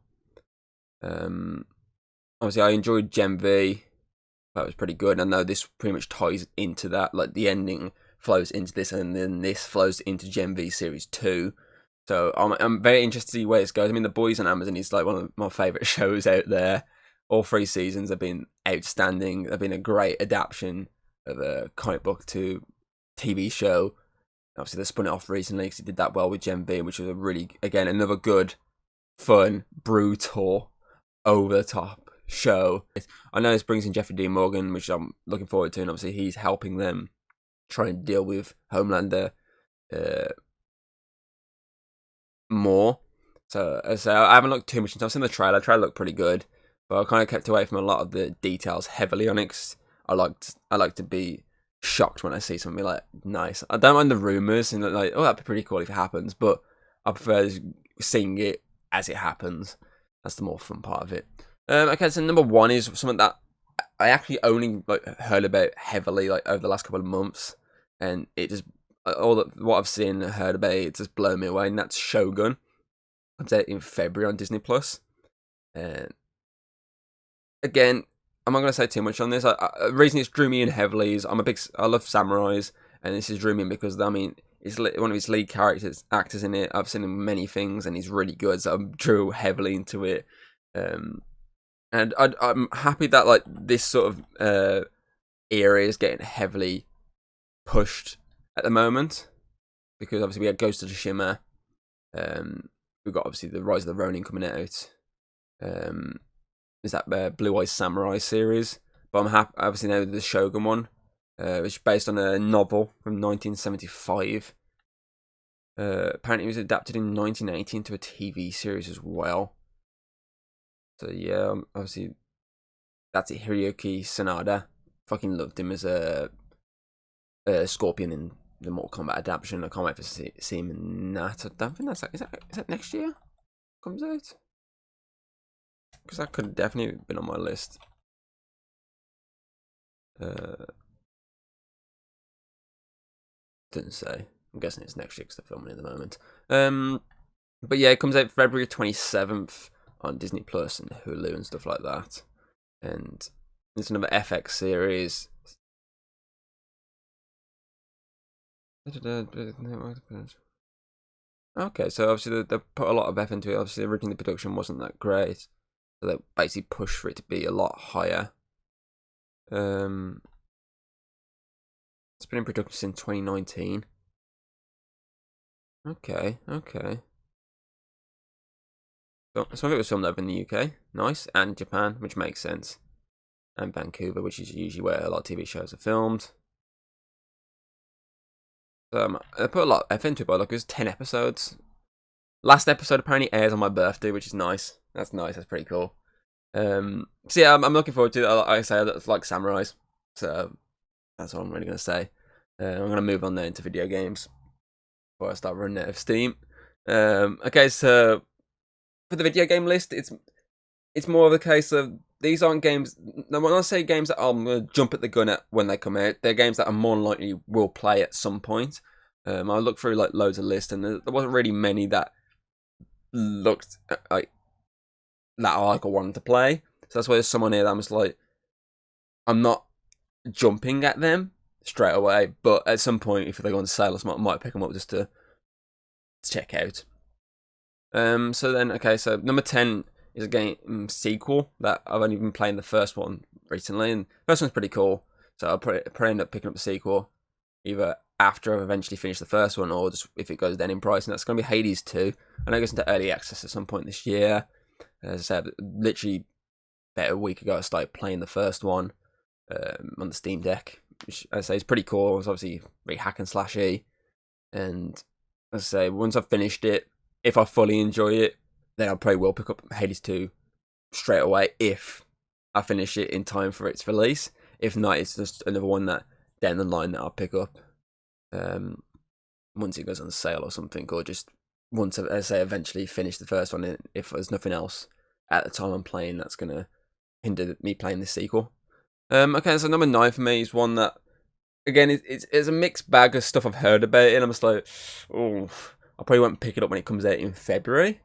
Obviously, I enjoyed Gen V. That was pretty good. I know this pretty much ties into that. Like, the ending flows into this, and then this flows into Gen V Series 2. So I'm very interested to see where this goes. I mean, The Boys on Amazon is like one of my favourite shows out there. All 3 seasons have been outstanding. They've been a great adaptation of a comic book to TV show. Obviously, they spun it off recently because he did that well with Gen V, which was a really, again, another good, fun, brutal, over the top show. I know this brings in Jeffrey Dean Morgan, which I'm looking forward to, and obviously he's helping them try and deal with Homelander more. So I haven't looked too much into it. I've seen the trailer. The trailer looked pretty good, but I kind of kept away from a lot of the details heavily on it. 'Cause I like to be shocked when I see something like nice. I don't mind the rumors and like, oh, that'd be pretty cool if it happens, but I prefer seeing it as it happens. That's the more fun part of it. Okay, so number one is something that I actually only heard about heavily over the last couple of months, and it just what I've seen and heard about it just blown me away, and that's Shogun. Comes out in February on Disney Plus. And again, I'm not going to say too much on this. The reason it's drew me in heavily is I love samurais, and this is drew me in because he's one of his lead actors in it. I've seen him in many things, and he's really good. So I drew heavily into it. And I'm happy that this sort of era is getting heavily pushed at the moment, because obviously we had Ghost of Tsushima. We've got obviously the Rise of the Ronin coming out. Is that Blue Eyes Samurai series? But I'm happy. Obviously now the Shogun one, which is based on a novel from 1975. Apparently it was adapted in 1980 into a TV series as well. So yeah, obviously that's it. Hiroyuki Sanada. Fucking loved him as a Scorpion in the Mortal Kombat adaptation. I can't wait to see him in that. I don't think is that next year comes out, because that could definitely have been on my list. Didn't say. I'm guessing it's next year because they're filming at the moment. But yeah, it comes out February 27th on Disney Plus and Hulu and stuff like that. And it's another FX series. Okay, so obviously they put a lot of effort into it. Obviously, originally the production wasn't that great, so they basically pushed for it to be a lot higher. It's been in production since 2019. Okay. So some of it was filmed over in the UK, nice, and Japan, which makes sense, and Vancouver, which is usually where a lot of TV shows are filmed. I put a lot of effort into it, but there's 10 episodes. Last episode apparently airs on my birthday, which is nice. That's nice. That's pretty cool. So yeah, I'm looking forward to it. Like I say, I like samurais, so that's all I'm really gonna say. I'm gonna move on there into video games before I start running out of steam. Okay, so for the video game list, it's more of a case of these aren't games. Now, when I say games that I'm gonna jump at the gun at when they come out, they're games that I more than likely will play at some point. I looked through loads of lists, and there wasn't really many that looked like that I wanted to play. So that's why there's someone here that I'm just like, I'm not jumping at them straight away, but at some point, if they go on sale, I might pick them up just to check out. So then, okay, so number 10 is a game sequel that I've only been playing the first one recently, and the first one's pretty cool. So I'll probably end up picking up the sequel either after I've eventually finished the first one, or just if it goes down in price, and that's going to be Hades 2. I know it goes into early access at some point this year. As I said, literally about a week ago, I started playing the first one on the Steam Deck, which I say is pretty cool. It's obviously very hack and slashy, and as I say, once I've finished it, if I fully enjoy it, then I probably will pick up Hades 2 straight away if I finish it in time for its release. If not, it's just another one that down the line that I'll pick up once it goes on sale or something, or just once I say eventually finish the first one. If there's nothing else at the time I'm playing that's gonna hinder me playing the sequel. Okay, so number 9 for me is one that, again, it's a mixed bag of stuff I've heard about it, and I'm just like, oh, I probably won't pick it up when it comes out in February.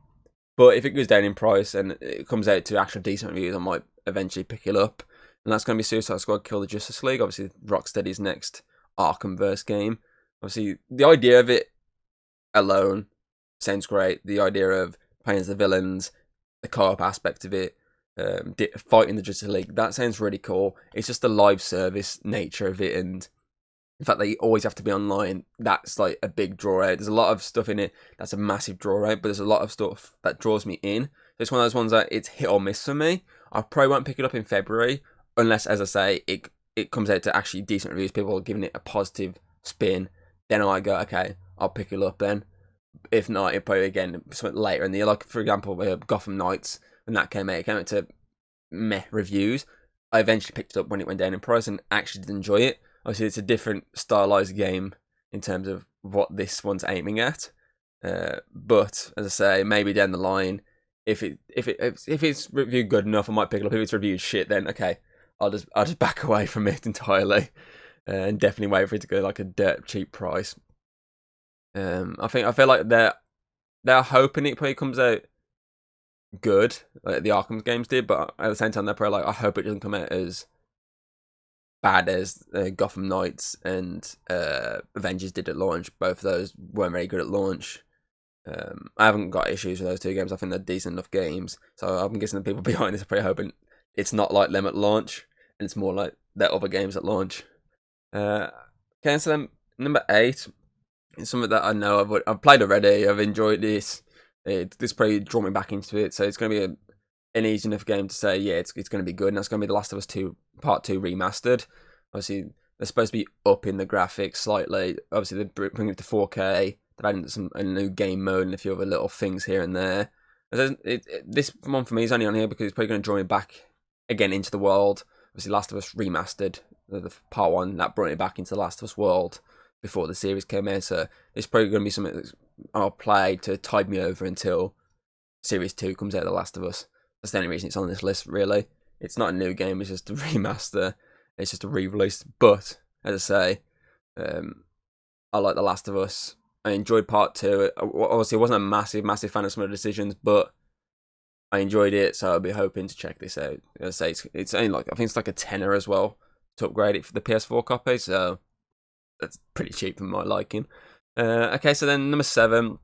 But if it goes down in price and it comes out to actual decent reviews, I might eventually pick it up. And that's going to be Suicide Squad Kill the Justice League, obviously Rocksteady's next Arkhamverse game. Obviously, the idea of it alone sounds great. The idea of playing as the villains, the co-op aspect of it, fighting the Justice League. That sounds really cool. It's just the live service nature of it, and the fact that you always have to be online, that's like a big draw out. There's a lot of stuff in it that's a massive draw out, but there's a lot of stuff that draws me in. It's one of those ones that it's hit or miss for me. I probably won't pick it up in February, unless, as I say, it comes out to actually decent reviews, people are giving it a positive spin. Then I might go, okay, I'll pick it up then. If not, it'll probably again something later in the year. Like, for example, Gotham Knights, when that came out, it came out to meh reviews. I eventually picked it up when it went down in price and actually did enjoy it. Obviously, it's a different stylized game in terms of what this one's aiming at. But as I say, maybe down the line, if it's reviewed good enough, I might pick it up. If it's reviewed shit, then okay, I'll just back away from it entirely, and definitely wait for it to go like a dirt cheap price. I feel like they're hoping it probably comes out good, like the Arkham games did, but at the same time they're probably like, I hope it doesn't come out as bad as Gotham Knights and Avengers did at launch. Both of those weren't very good at launch. I haven't got issues with those two games. I think they're decent enough games. So I'm guessing the people behind this are probably hoping it's not like them at launch, and it's more like their other games at launch. Okay, so then number 8 is something that I know I've played already. I've enjoyed this. This probably draw me back into it. So it's going to be an easy enough game to say, yeah, it's going to be good. And that's going to be The Last of Us 2 Part 2 remastered. Obviously, they're supposed to be up in the graphics slightly. Obviously, they're bringing it to 4K. They've added a new game mode and a few other little things here and there. This one for me is only on here because it's probably going to draw me back again into the world. Obviously, Last of Us remastered, the Part 1, that brought me back into the Last of Us world before the series came out. So it's probably going to be something that I'll play to tide me over until Series 2 comes out of The Last of Us. That's the only reason it's on this list, really. It's not a new game, it's just a remaster. It's just a re-release. But, as I say, I like The Last of Us. I enjoyed Part 2. Obviously, I wasn't a massive fan of some of the decisions, but I enjoyed it, so I'll be hoping to check this out. As I say, it's only like, I think it's like a tenner as well to upgrade it for the PS4 copy, so that's pretty cheap for my liking. Okay, so then number 7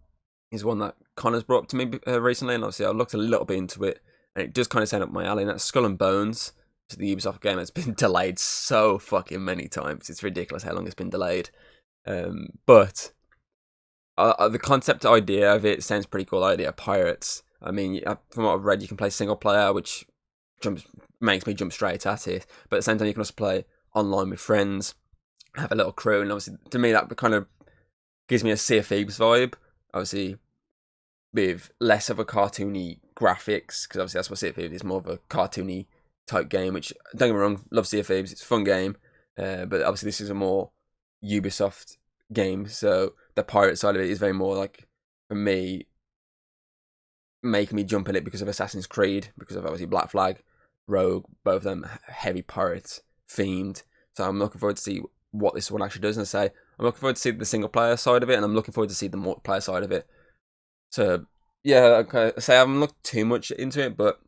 is one that Connor's brought up to me recently, and obviously I looked a little bit into it, and it does kind of sound up my alley, and that's Skull and Bones. It's the Ubisoft game that's been delayed so fucking many times. It's ridiculous how long it's been delayed. But the concept idea of it sounds pretty cool. The idea of pirates. I mean, from what I've read, you can play single player, which makes me jump straight at it. But at the same time, you can also play online with friends, have a little crew, and obviously, to me, that kind of gives me a Sea of Thieves vibe. Obviously, with less of a cartoony graphics, because obviously that's what Sea of Thieves is, more of a cartoony type game, which, don't get me wrong, love Sea of Thieves, it's a fun game, but obviously this is a more Ubisoft game, so the pirate side of it is very more like, for me, making me jump at it because of Assassin's Creed, because of obviously Black Flag, Rogue, both of them heavy pirates themed, so I'm looking forward to see what this one actually does, and I say, I'm looking forward to see the single player side of it, and I'm looking forward to see the multiplayer side of it. So, yeah, okay, I haven't looked too much into it, but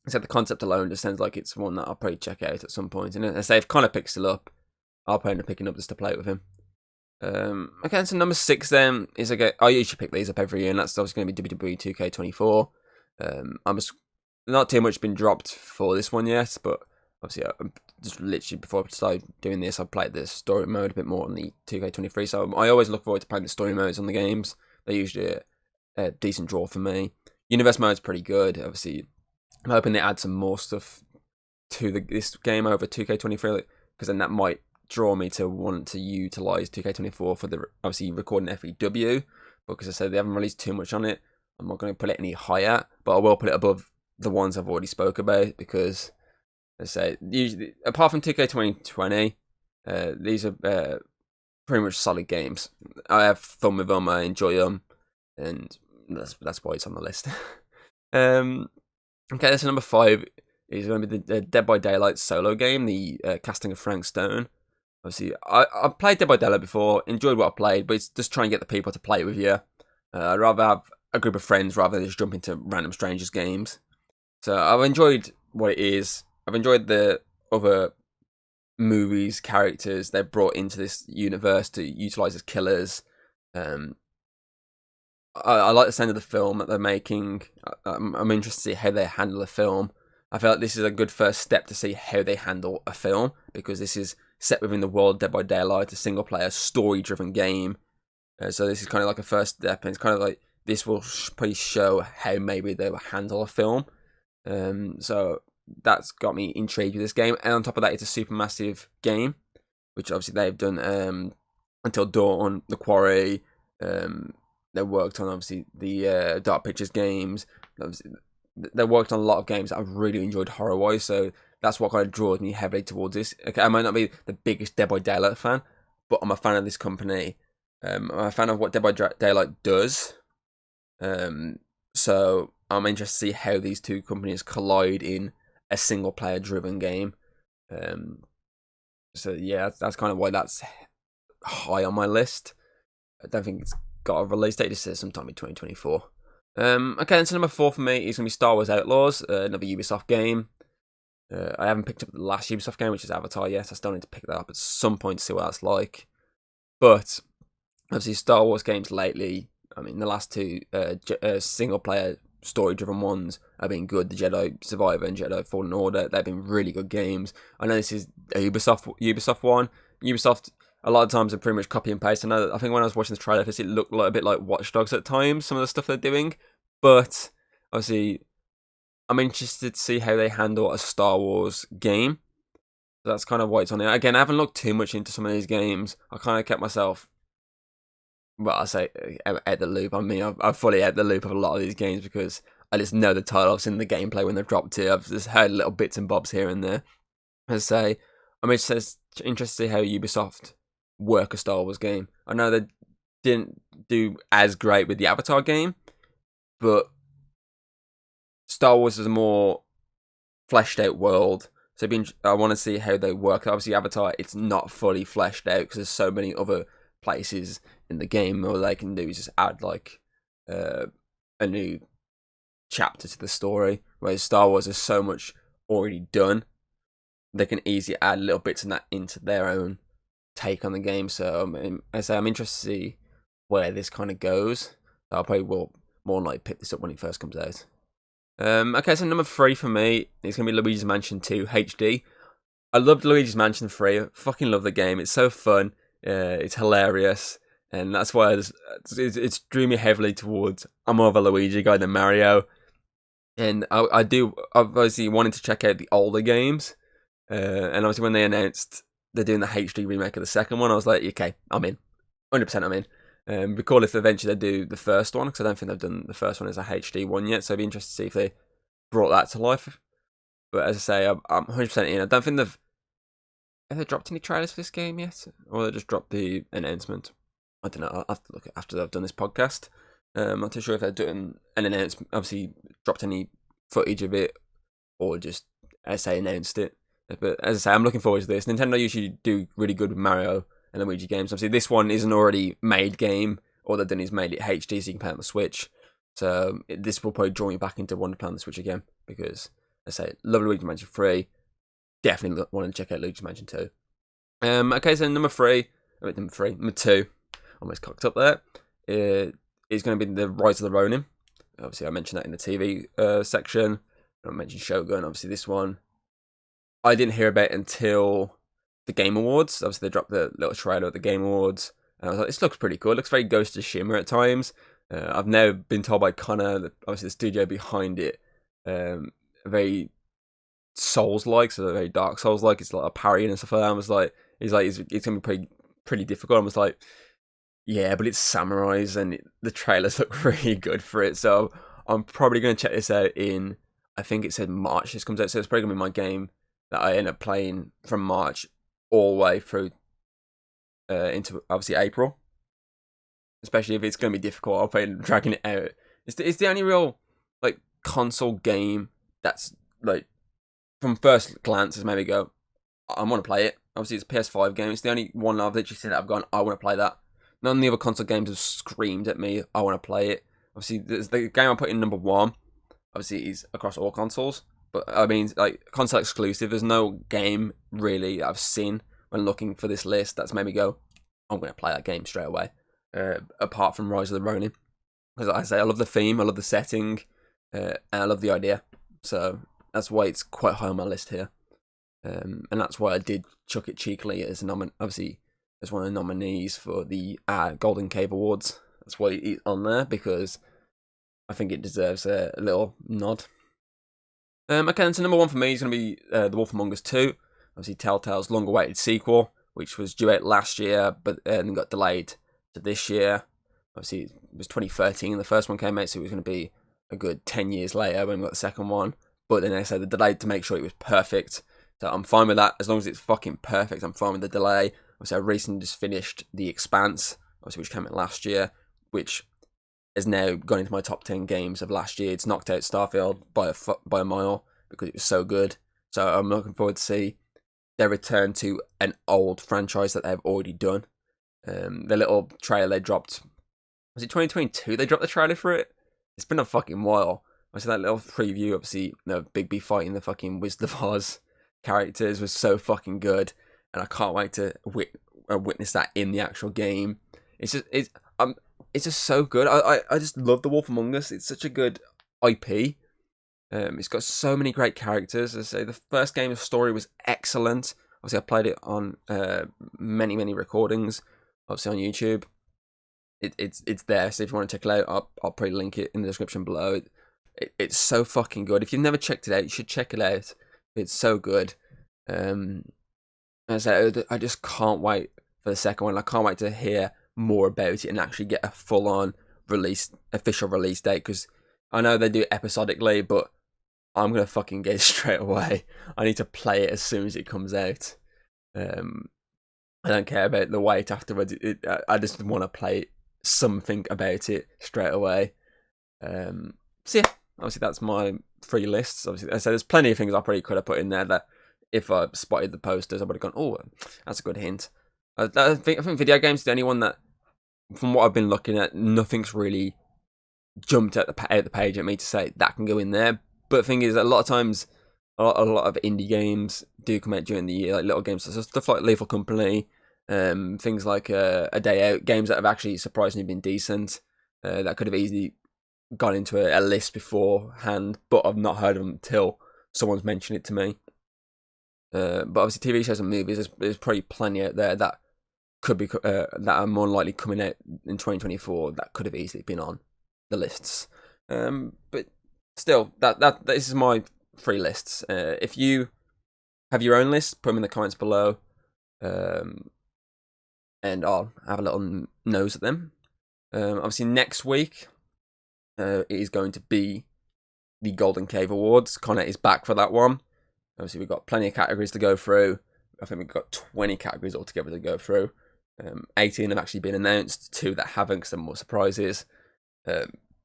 I said the concept alone just sounds like it's one that I'll probably check out at some point. And I say if Connor picks it up, I'll probably end up picking up just to play it with him. Okay, so number 6 then is I usually pick these up every year, and that's obviously going to be WWE 2K24. Not too much been dropped for this one yet, but obviously I'm just literally before I started doing this, I played the story mode a bit more on the 2K23. So I always look forward to playing the story modes on the games. They're usually a decent draw for me. Universe mode's pretty good. Obviously, I'm hoping they add some more stuff to this game over 2K23, because then that might draw me to want to utilise 2K24 for the obviously recording FEW. Because I said they haven't released too much on it, I'm not going to put it any higher, but I will put it above the ones I've already spoke about, because as I say, usually, apart from 2K2020, these are pretty much solid games. I have fun with them, I enjoy them, and that's why it's on the list. Okay, so number 5 is going to be the Dead by Daylight solo game, the casting of Frank Stone. Obviously, I've played Dead by Daylight before, enjoyed what I played, but it's just trying to get the people to play it with you. I'd rather have a group of friends rather than just jump into random strangers' games. So I've enjoyed what it is. I've enjoyed the other movies, characters they've brought into this universe to utilise as killers. I like the sound of the film that they're making. I'm interested to see how they handle the film. I feel like this is a good first step to see how they handle a film, because this is set within the world of Dead by Daylight, a single-player, story-driven game. So this is kind of like a first step, and it's kind of like this will probably show how maybe they will handle a film. So that's got me intrigued with this game. And on top of that, it's a supermassive game, which obviously they've done Until Dawn, The Quarry. They worked on obviously the Dark Pictures games. Obviously, they worked on a lot of games that I've really enjoyed horror-wise, so that's what kind of draws me heavily towards this. Okay, I might not be the biggest Dead by Daylight fan, but I'm a fan of this company. I'm a fan of what Dead by Daylight does. So I'm interested to see how these two companies collide in a single-player driven game. So yeah, that's kind of why that's high on my list. I don't think it's got a release date. It says sometime in 2024. Okay, and so number 4 for me is going to be Star Wars Outlaws, another Ubisoft game. I haven't picked up the last Ubisoft game, which is Avatar, yet. I still need to pick that up at some point to see what that's like. But obviously, Star Wars games lately, I mean, the last two single-player, story-driven ones have been good. The Jedi Survivor and Jedi Fallen Order, they've been really good games. I know this is a Ubisoft one. Ubisoft, a lot of times, are pretty much copy and paste. I think when I was watching the trailer for this, it looked like a bit like Watch Dogs at times, some of the stuff they're doing. But, obviously, I'm interested to see how they handle a Star Wars game. So that's kind of why it's on here. Again, I haven't looked too much into some of these games. I kind of kept myself, well, I say at the loop. I mean, I've fully at the loop of a lot of these games because I just know the title. I've seen the gameplay when they've dropped it. I've just heard little bits and bobs here and there. As I say, I'm interested to see how Ubisoft work a Star Wars game. I know they didn't do as great with the Avatar game, but Star Wars is a more fleshed out world. So I want to see how they work. Obviously, Avatar, it's not fully fleshed out because there's so many other places in the game. All they can do is just add like a new chapter to the story. Whereas Star Wars has so much already done, they can easily add little bits of that into their own take on the game. So as I say, I'm interested to see where this kind of goes. I'll probably will more likely pick this up when it first comes out. Okay, so number 3 for me is going to be Luigi's Mansion 2 HD. I loved Luigi's Mansion 3. I fucking love the game. It's so fun. It's hilarious. And that's why it's drew me heavily towards, I'm more of a Luigi guy than Mario. And I've obviously wanted to check out the older games. And obviously when they announced they're doing the HD remake of the second one, I was like, okay, I'm in. 100% I'm in. It'd be cool if eventually they do the first one, because I don't think they've done the first one as a HD one yet, so it'd be interesting to see if they brought that to life. But as I say, I'm 100% in. I don't think have they dropped any trailers for this game yet? Or they just dropped the announcement? I don't know, I'll have to look after I've done this podcast. I'm not too sure if they're doing an announcement, obviously dropped any footage of it, or just, as I say, announced it. But as I say, I'm looking forward to this. Nintendo usually do really good with Mario and Luigi games. Obviously, this one is an already made game. All they've done is made it HD so you can play it on the Switch. So this will probably draw me back into wanting to play on the Switch again, because, as I say, love Luigi's Mansion 3. Definitely want to check out Luigi's Mansion 2. Okay, so number 2. Almost cocked up there. Is going to be the Rise of the Ronin. Obviously, I mentioned that in the TV section. I mentioned Shogun. Obviously, this one I didn't hear about it until the Game Awards. Obviously, they dropped the little trailer at the Game Awards, and I was like, this looks pretty cool. It looks very Ghost of Tsushima at times. I've now been told by Connor, obviously the studio behind it, very Souls-like, so very Dark Souls-like. It's like a parry and stuff like that. I was like, it's going to be pretty difficult. I was like, yeah, but it's samurais, and the trailers look really good for it. So I'm probably going to check this out in, I think it said March this comes out, so it's probably going to be my game that I end up playing from March all the way through into, obviously, April. Especially if it's going to be difficult, I'll probably dragging it out. It's the only real, like, console game that's, like, from first glance, is maybe go, I want to play it. Obviously, it's a PS5 game. It's the only one I've literally seen that I've gone, I want to play that. None of the other console games have screamed at me, I want to play it. Obviously, the game I put in number 1, obviously, is across all consoles. But, I mean, like, console exclusive, there's no game, really, that I've seen when looking for this list that's made me go, I'm going to play that game straight away. Apart from Rise of the Ronin. Because, like I say, I love the theme, I love the setting, and I love the idea. So, that's why it's quite high on my list here. And that's why I did chuck it cheekily as obviously as one of the nominees for the Golden Cave Awards. That's why it's on there, because I think it deserves a little nod. Okay, so number one for me is going to be The Wolf Among Us 2. Obviously, Telltale's long-awaited sequel, which was due out last year, but then got delayed to this year. Obviously, it was 2013 the first one came out, so it was going to be a good 10 years later when we got the second one. But then they said they delayed to make sure it was perfect. So I'm fine with that. As long as it's fucking perfect, I'm fine with the delay. Obviously, I recently just finished The Expanse, obviously, which came out last year, which has now gone into my top 10 games of last year. It's knocked out Starfield by a mile because it was so good. So I'm looking forward to see their return to an old franchise that they've already done. The little trailer they dropped, was it 2022 they dropped the trailer for it? It's been a fucking while. I saw that little preview, obviously, Bigby fighting the fucking Wizard of Oz characters was so fucking good, and I can't wait to witness that in the actual game. It's just so good. I just love The Wolf Among Us. It's such a good IP. It's got so many great characters. As I say, the first game's story was excellent. Obviously, I played it on many recordings, obviously on YouTube. It's there, so if you want to check it out, I'll probably link it in the description below. It's so fucking good. If you've never checked it out, you should check it out. It's so good. As I say, I just can't wait for the second one. I can't wait to hear more about it and actually get a full-on official release date, because I know they do it episodically, but I'm gonna fucking get it straight away. I need to play it as soon as it comes out. I don't care about the wait afterwards. I just want to play something about it straight away. So yeah, obviously that's my 3 lists. Obviously, I said there's plenty of things I probably could have put in there that if I spotted the posters, I would have gone, oh, that's a good hint. I think video games is the only one that, from what I've been looking at, nothing's really jumped out the page at me to say that can go in there. But the thing is, a lot of times, a lot of indie games do come out during the year, like little games, so stuff like Lethal Company, things like A Day Out, games that have actually surprisingly been decent, that could have easily gone into a list beforehand, but I've not heard of them until someone's mentioned it to me. But obviously, TV shows and movies, there's probably plenty out there that could be that are more likely coming out in 2024 that could have easily been on the lists. But still, this is my 3 lists. If you have your own list, put them in the comments below, and I'll have a little nose at them. Obviously, next week it is going to be the Golden Cave Awards. Connor is back for that one. Obviously, we've got plenty of categories to go through. I think we've got 20 categories altogether to go through. 18 have actually been announced, 2 that haven't, because there are more surprises.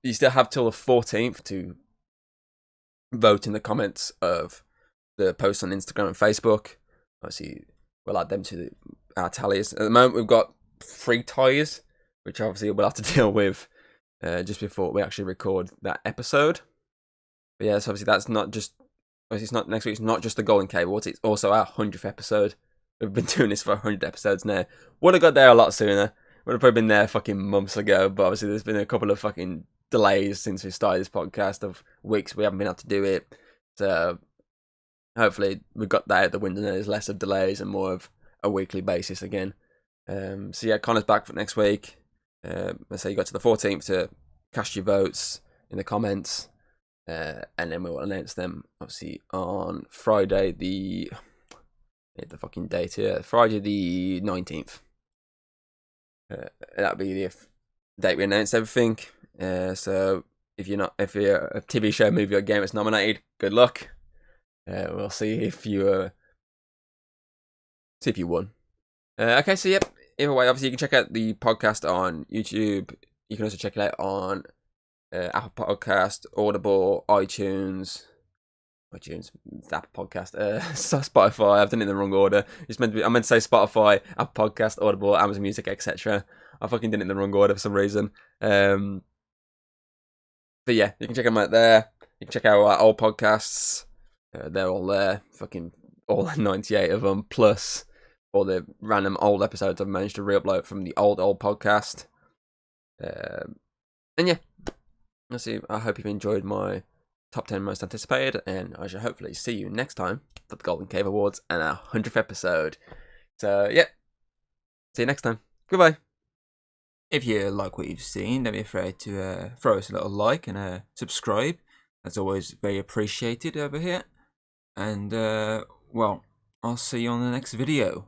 You still have till the 14th to vote in the comments of the posts on Instagram and Facebook. Obviously, we'll add them to our tallies. At the moment, we've got 3 ties, which obviously we'll have to deal with just before we actually record that episode. But yeah, so obviously that's not just, obviously it's not next week. It's not just the Golden Cave Awards. It's also our 100th episode. We've been doing this for 100 episodes now. Would have got there a lot sooner. Would have probably been there fucking months ago. But obviously there's been a couple of fucking delays since we started this podcast, of weeks we haven't been able to do it. So hopefully we got that out the window. There's less of delays and more of a weekly basis again. So yeah, Connor's back for next week. Let's say you got to the 14th to cast your votes in the comments, and then we will announce them obviously on Friday the fucking date here, Friday the 19th. That'll be the date we announce everything. So if you're a TV show, movie, or game that's nominated, good luck. We'll see if you won. Okay, so yep. Either way, obviously you can check out the podcast on YouTube. You can also check it out on Apple Podcast, Audible, iTunes, Apple Podcast, Spotify. I've done it in the wrong order. I meant to say Spotify, Apple Podcast, Audible, Amazon Music, etc. I fucking did it in the wrong order for some reason. But yeah, you can check them out there. You can check out our old podcasts. They're all there. Fucking all 98 of them, plus all the random old episodes I've managed to re-upload from the old podcast. And yeah, let's see. I hope you've enjoyed my top 10 most anticipated, and I shall hopefully see you next time for the Golden Cave Awards and our 100th episode. So, yeah. See you next time. Goodbye. If you like what you've seen, don't be afraid to throw us a little like and subscribe. That's always very appreciated over here. And, well, I'll see you on the next video.